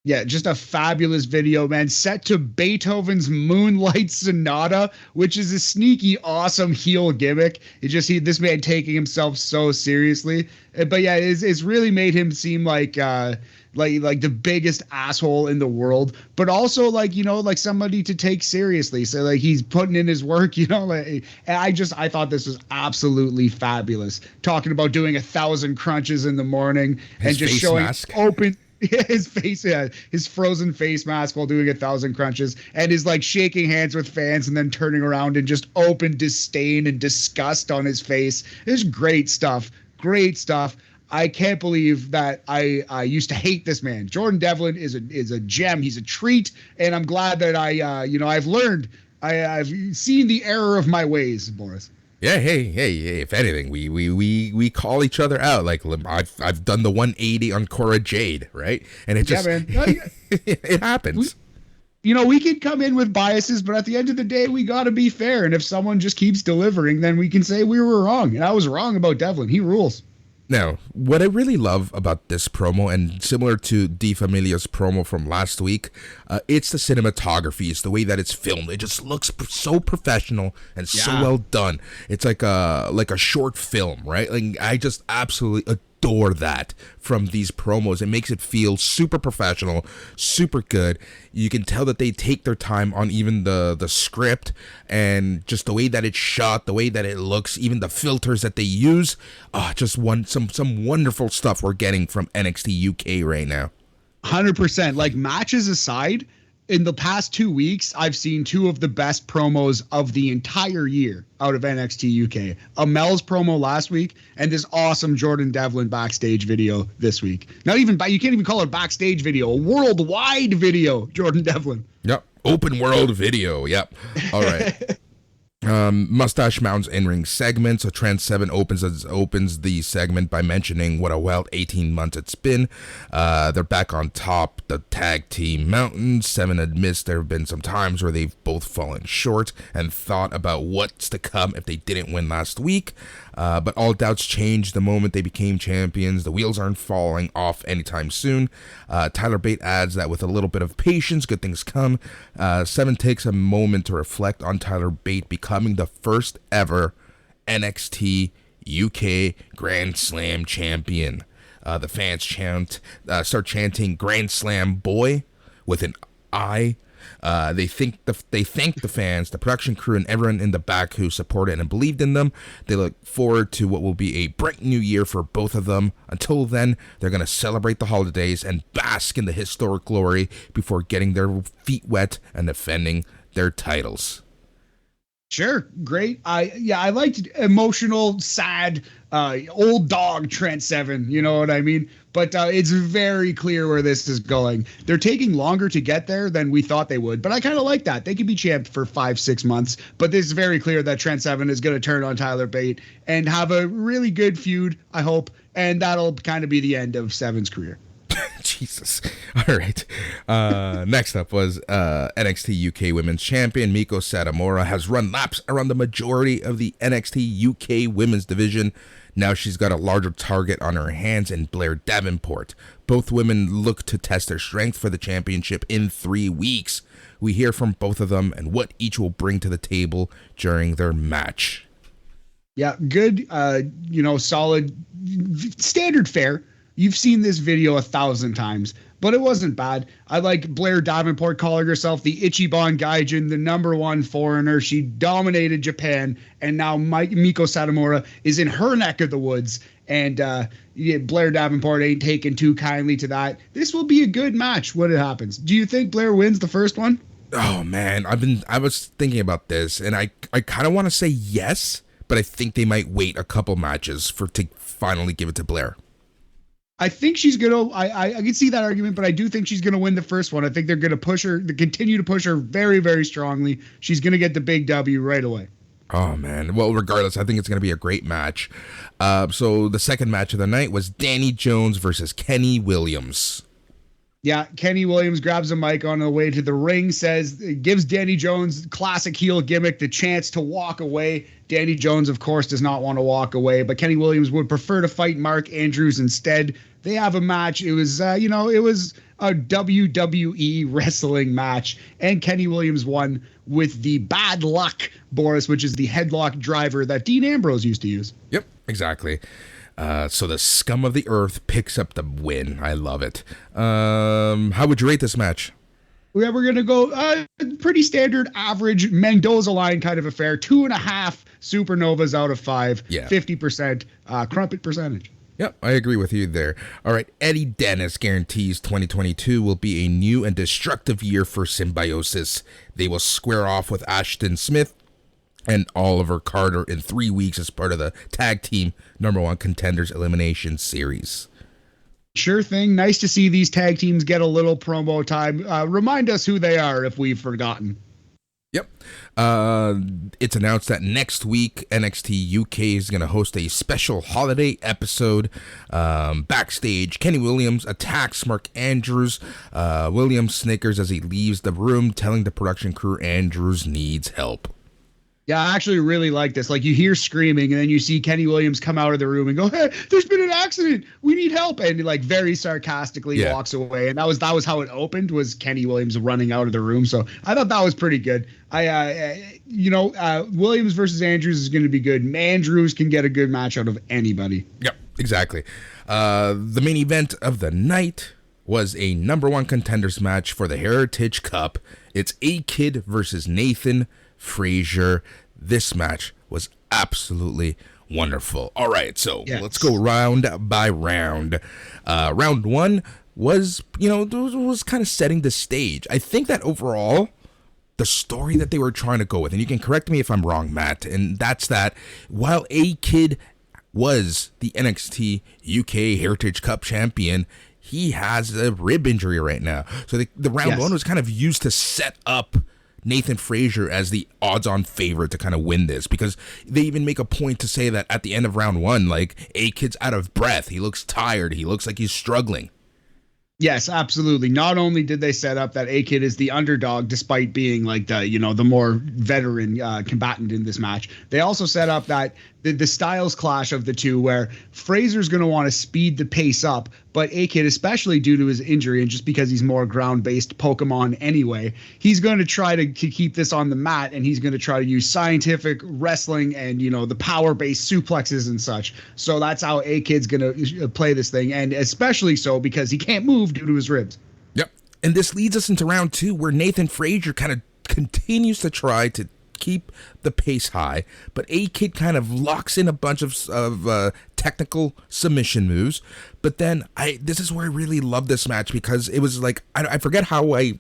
Yeah, just a fabulous video, man. Set to Beethoven's Moonlight Sonata, which is a sneaky, awesome heel gimmick. This man taking himself so seriously. But yeah, it's really made him seem like the biggest asshole in the world, but also like somebody to take seriously. So like he's putting in his work, I thought this was absolutely fabulous. Talking about doing 1,000 crunches in the morning and just showing mask. Open. His face, his frozen face mask while doing 1,000 crunches, and his like shaking hands with fans and then turning around and just open disdain and disgust on his face. It's great stuff. Great stuff. I can't believe that I used to hate this man. Jordan Devlin is a gem. He's a treat, and I'm glad that I've learned. I've seen the error of my ways, Boris. Yeah, hey, if anything, we call each other out. Like I've done the 180 on Cora Jade, right? And it just it happens. We can come in with biases, but at the end of the day, we got to be fair. And if someone just keeps delivering, then we can say we were wrong. And I was wrong about Devlin. He rules. Now, what I really love about this promo, and similar to De Familia's promo from last week, it's the cinematography. It's the way that it's filmed. It just looks so professional and so well done. It's like a short film, right? Like I just absolutely adore that from these promos. It makes it feel super professional, super good. You can tell that they take their time on even the script and just the way that it's shot, the way that it looks, even the filters that they use. Just some wonderful stuff we're getting from NXT UK right now. 100%. Like matches aside, in the past 2 weeks, I've seen two of the best promos of the entire year out of NXT UK. A Mel's promo last week and this awesome Jordan Devlin backstage video this week. Not even, you can't even call it a backstage video, a worldwide video, Jordan Devlin. Yep. Open world video. Yep. All right. Mustache Mountain's in-ring segment. So Trent 7 opens the segment by mentioning what a wild 18 months it's been. They're back on top, the tag team Mountain. 7 admits there have been some times where they've both fallen short and thought about what's to come if they didn't win last week. But all doubts changed the moment they became champions. The wheels aren't falling off anytime soon. Tyler Bate adds that with a little bit of patience, good things come. 7 takes a moment to reflect on Tyler Bate becoming the first ever NXT UK Grand Slam champion. The fans start chanting Grand Slam boy with an I. They thank the fans, the production crew, and everyone in the back who supported and believed in them. They look forward to what will be a bright new year for both of them. Until then, they're going to celebrate the holidays and bask in the historic glory before getting their feet wet and defending their titles. Sure, great. I liked emotional, sad, old dog Trent 7. You know what I mean? But it's very clear where this is going. They're taking longer to get there than we thought they would. But I kind of like that. They could be champ for 5-6 months. But this is very clear that Trent 7 is going to turn on Tyler Bate and have a really good feud, I hope. And that'll kind of be the end of 7's career. Jesus. All right. Next up was NXT UK Women's Champion Meiko Satomura has run laps around the majority of the NXT UK Women's division. Now she's got a larger target on her hands in Blair Davenport. Both women look to test their strength for the championship in 3 weeks. We hear from both of them and what each will bring to the table during their match. Yeah, good, solid, standard fare. You've seen this video 1,000 times, but it wasn't bad. I like Blair Davenport calling herself the Ichiban Gaijin, the #1 foreigner. She dominated Japan, and now Meiko Satomura is in her neck of the woods, and Blair Davenport ain't taken too kindly to that. This will be a good match when it happens. Do you think Blair wins the first one? Oh, man, I was thinking about this, and I kind of want to say yes, but I think they might wait a couple matches to finally give it to Blair. I think she's going to, I can see that argument, but I do think she's going to win the first one. I think they're going to push her, continue to push her very, very strongly. She's going to get the big W right away. Oh, man. Well, regardless, I think it's going to be a great match. So the second match of the night was Danny Jones versus Kenny Williams. Yeah, Kenny Williams grabs a mic on the way to the ring, gives Danny Jones classic heel gimmick the chance to walk away. Danny Jones, of course, does not want to walk away, but Kenny Williams would prefer to fight Mark Andrews instead. They have a match. It was, it was a WWE wrestling match, and Kenny Williams won with the bad luck, Boris, which is the headlock driver that Dean Ambrose used to use. Yep, exactly. So the scum of the earth picks up the win. I love it. How would you rate this match? We're going to go pretty standard, average Mendoza line kind of affair. 2.5 supernovas out of 5. Yeah. 50% crumpet percentage. Yep, I agree with you there. All right, Eddie Dennis guarantees 2022 will be a new and destructive year for Symbiosis. They will square off with Ashton Smith and Oliver Carter in 3 weeks as part of the tag team #1 Contenders Elimination Series. Sure thing. Nice to see these tag teams get a little promo time. Remind us who they are if we've forgotten. Yep. It's announced that next week NXT UK is going to host a special holiday episode. Backstage, Kenny Williams attacks Mark Andrews. Williams snickers as he leaves the room, telling the production crew Andrews needs help. Yeah, I actually really like this. Like, you hear screaming, and then you see Kenny Williams come out of the room and go, "Hey, there's been an accident. We need help." And he, like, very sarcastically walks away. And that was how it opened, was Kenny Williams running out of the room. So I thought that was pretty good. Williams versus Andrews is going to be good. Andrews can get a good match out of anybody. Yep, exactly. The main event of the night was a #1 Contenders match for the Heritage Cup. It's A-Kid versus Nathan Frazier. This match was absolutely wonderful. All right, so let's go round by round. Round 1, was, was kind of setting the stage. I think that overall, the story that they were trying to go with, and you can correct me if I'm wrong, Matt, and that's that while A-Kid was the NXT UK Heritage Cup champion, he has a rib injury right now. So the round one was kind of used to set up Nathan Frazier as the odds-on favorite to kind of win this, because they even make a point to say that at the end of round one, like, A-Kid's out of breath. He looks tired. He looks like he's struggling. Yes, absolutely. Not only did they set up that A-Kid is the underdog, despite being like the more veteran combatant in this match, they also set up that the styles clash of the two, where Frazier's going to want to speed the pace up, but A-Kid, especially due to his injury and just because he's more ground-based Pokemon anyway, he's going to try to keep this on the mat, and he's going to try to use scientific wrestling and, the power-based suplexes and such. So that's how A-Kid's going to play this thing, and especially so because he can't move due to his ribs. Yep. And this leads us into round two, where Nathan Frazier kind of continues to try to keep the pace high, but A-Kid kind of locks in a bunch of technical submission moves. But then this is where I really love this match, because it was like, I forget how I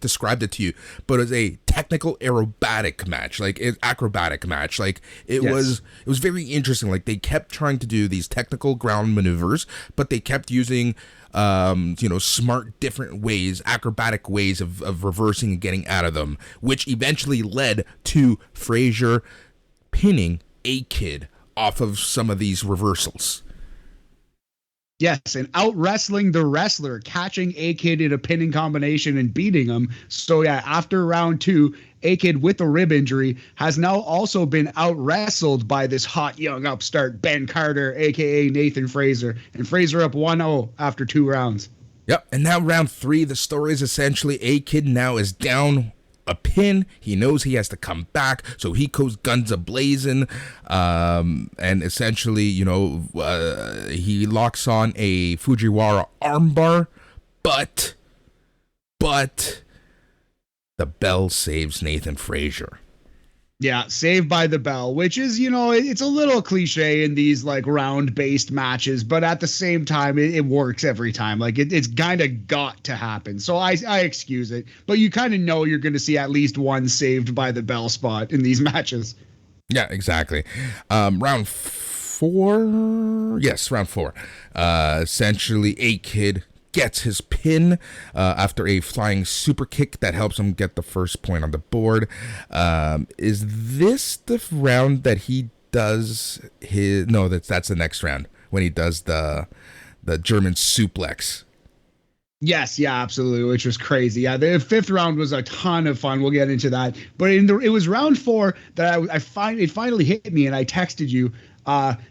described it to you, but it was a technical acrobatic match. Like it was very interesting. Like they kept trying to do these technical ground maneuvers, but they kept using smart different ways, acrobatic ways of reversing and getting out of them, which eventually led to Frazier pinning A-Kid off of some of these reversals. Yes, and out wrestling the wrestler, catching A-Kid in a pinning combination and beating him. So yeah, after round two, A-Kid with a rib injury has now also been out wrestled by this hot young upstart Ben Carter, aka Nathan Frazier, and Frazier up 1-0 after 2 rounds. Yep, and now round three, the story is essentially A-Kid now is down a pin. He knows he has to come back, so he goes guns a-blazing, and essentially, he locks on a Fujiwara armbar, but the bell saves Nathan Frazier. Yeah, saved by the bell, which is, it's a little cliche in these like round-based matches, but at the same time, it works every time. Like it's kind of got to happen. So I excuse it, but you kind of know you're going to see at least one saved by the bell spot in these matches. Yeah, exactly. Round four. Yes, round four. Essentially, A-Kid gets his pin after a flying super kick that helps him get the first point on the board. Is this the round that he does his... No, that's the next round, when he does the German suplex. Yes, yeah, absolutely, which was crazy. Yeah, the fifth round was a ton of fun. We'll get into that. But it was round four that it finally hit me, and I texted you.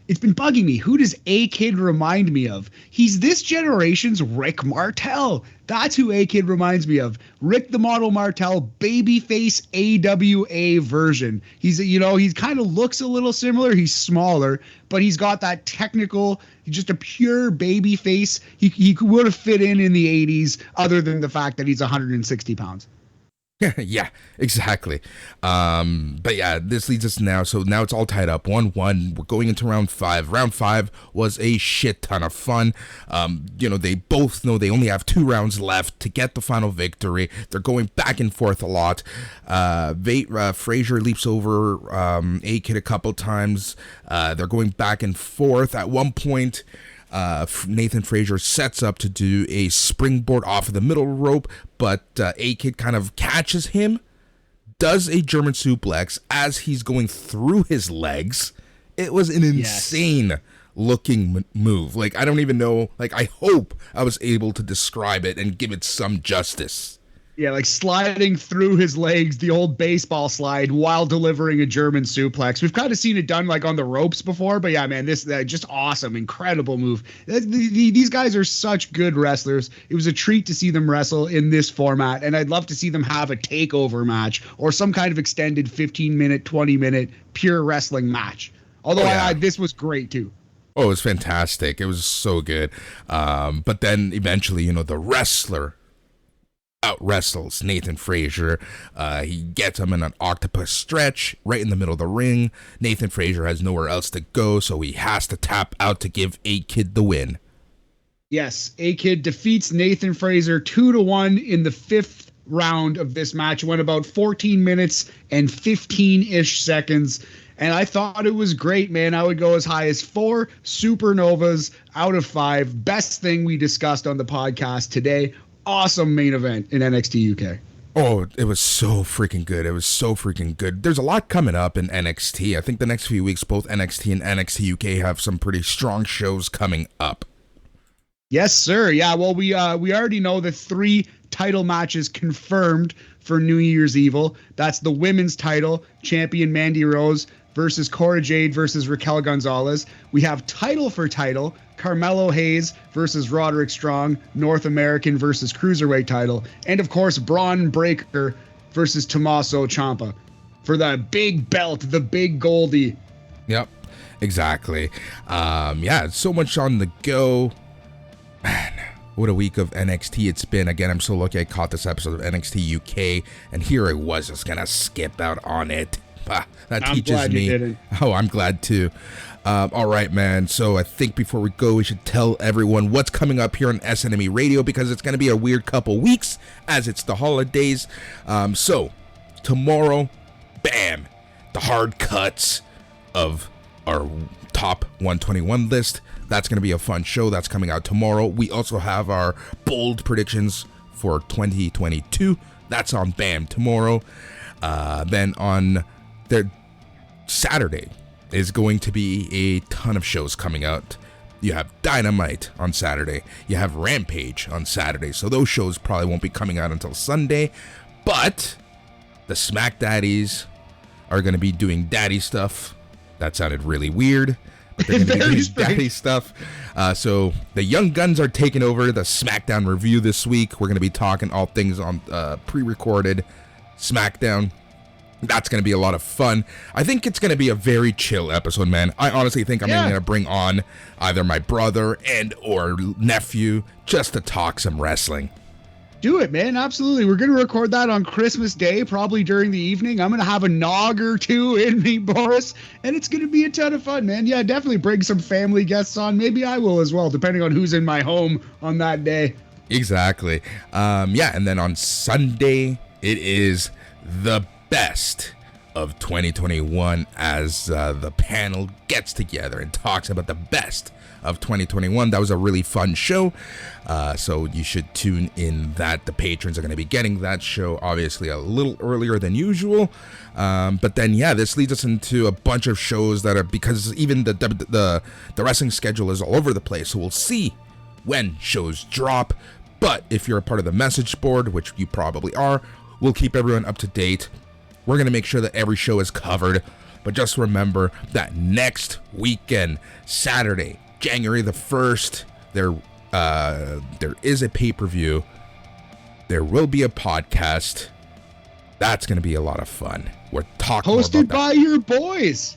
It's been bugging me. Who does A-Kid remind me of? He's this generation's Rick Martel. That's who A-Kid reminds me of. Rick the Model Martel, babyface AWA version. He kind of looks a little similar. He's smaller, but he's got that technical, just a pure babyface. He would have fit in the 80s, other than the fact that he's 160 pounds. Yeah, exactly. But yeah, this leads us now. So now it's all tied up 1-1. We're going into round 5. Round 5 was a shit ton of fun. They both know they only have 2 rounds left to get the final victory. They're going back and forth a lot. Frazier leaps over A-Kid a couple times. They're going back and forth. At one point, Nathan Frazier sets up to do a springboard off of the middle rope, but A-Kid kind of catches him, does a German suplex as he's going through his legs. It was an insane looking move. Like, I don't even know, like, I hope I was able to describe it and give it some justice. Yeah, like sliding through his legs, the old baseball slide, while delivering a German suplex. We've kind of seen it done like on the ropes before, but yeah, man, this just awesome, incredible move. These guys are such good wrestlers. It was a treat to see them wrestle in this format, and I'd love to see them have a takeover match or some kind of extended 15-minute, 20-minute pure wrestling match. Although this was great too. Oh, it was fantastic. It was so good. But then eventually, the wrestler out wrestles Nathan Frazier. He gets him in an octopus stretch right in the middle of the ring. Nathan Frazier has nowhere else to go, so he has to tap out to give A-Kid the win. Yes, A-Kid defeats Nathan Frazier 2-1 in the 5th round of this match. It went about 14 minutes and 15-ish seconds. And I thought it was great, man. I would go as high as 4 supernovas out of 5. Best thing we discussed on the podcast today. Awesome main event in NXT UK. Oh, it was so freaking good. It was so freaking good. There's a lot coming up in NXT. I think the next few weeks, both NXT and NXT UK have some pretty strong shows coming up. Yes, sir. Yeah, well, we already know the 3 title matches confirmed for New Year's Evil. That's the women's title, champion Mandy Rose versus Cora Jade versus Raquel Gonzalez. We have title for title, Carmelo Hayes versus Roderick Strong, North American versus Cruiserweight title. And, of course, Braun Breaker versus Tommaso Ciampa for the big belt, the big Goldie. Yep, exactly. Yeah, so much on the go. Man, what a week of NXT it's been. Again, I'm so lucky I caught this episode of NXT UK, and here I was just gonna skip out on it. That teaches me. You didn't. Oh, I'm glad too. All right, man. So I think before we go, we should tell everyone what's coming up here on SNME Radio, because it's gonna be a weird couple weeks as it's the holidays. So tomorrow, bam, the hard cuts of our top 121 list. That's going to be a fun show. That's coming out tomorrow. We also have our bold predictions for 2022. That's on BAM tomorrow. Then on the Saturday is going to be a ton of shows coming out. You have Dynamite on Saturday. You have Rampage on Saturday. So those shows probably won't be coming out until Sunday. But the Smack Daddies are going to be doing daddy stuff. That sounded really weird. But they're going to be doing daddy stuff. So the Young Guns are taking over the SmackDown review this week. We're going to be talking all things on pre-recorded SmackDown. That's going to be a lot of fun. I think it's going to be a very chill episode, man. I honestly think I'm going to bring on either my brother and or nephew just to talk some wrestling. Do it, man. Absolutely. We're going to record that on Christmas Day, probably during the evening. I'm going to have a nog or two in me, Boris, and it's going to be a ton of fun, man. Yeah, definitely bring some family guests on. Maybe I will as well, depending on who's in my home on that day. Exactly. Yeah, and then on Sunday, it is the best of 2021 as the panel gets together and talks about the best of 2021. That was a really fun show, so you should tune in that. The patrons are going to be getting that show obviously a little earlier than usual, but then yeah, this leads us into a bunch of shows that are, because even the wrestling schedule is all over the place, so we'll see when shows drop. But if you're a part of the message board, which you probably are, we'll keep everyone up to date. We're going to make sure that every show is covered, but just remember that next weekend, Saturday, January the 1st, there is a pay-per-view. There will be a podcast. That's going to be a lot of fun. We're talking hosted by your boys.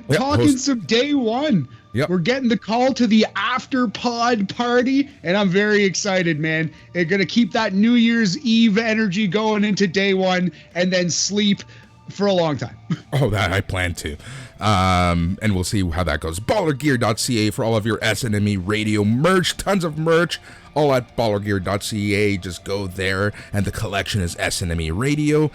Yep, talking some day one. Yep. We're getting the call to the after pod party, and I'm very excited, man. They're going to keep that New Year's Eve energy going into day one and then sleep for a long time. Oh, that I plan to. And we'll see how that goes. Ballergear.ca for all of your SNME radio merch. Tons of merch. All at ballergear.ca. Just go there, and the collection is SNME radio.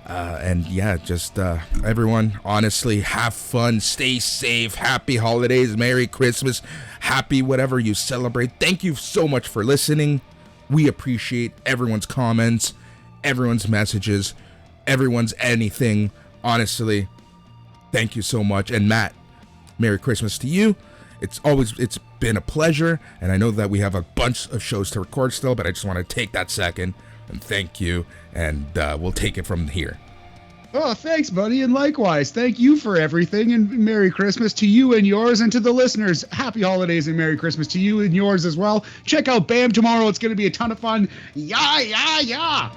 And yeah, just everyone, honestly, have fun, stay safe, happy holidays, Merry Christmas, happy whatever you celebrate. Thank you so much for listening. We appreciate everyone's comments, everyone's messages, everyone's anything. Honestly, thank you so much. And Matt, Merry Christmas to you. It's been a pleasure, and I know that we have a bunch of shows to record still, but I just want to take that second and thank you, and we'll take it from here. Oh, thanks, buddy, and likewise. Thank you for everything, and Merry Christmas to you and yours, and to the listeners. Happy holidays and Merry Christmas to you and yours as well. Check out BAM tomorrow. It's going to be a ton of fun. Yeah, yeah, yeah.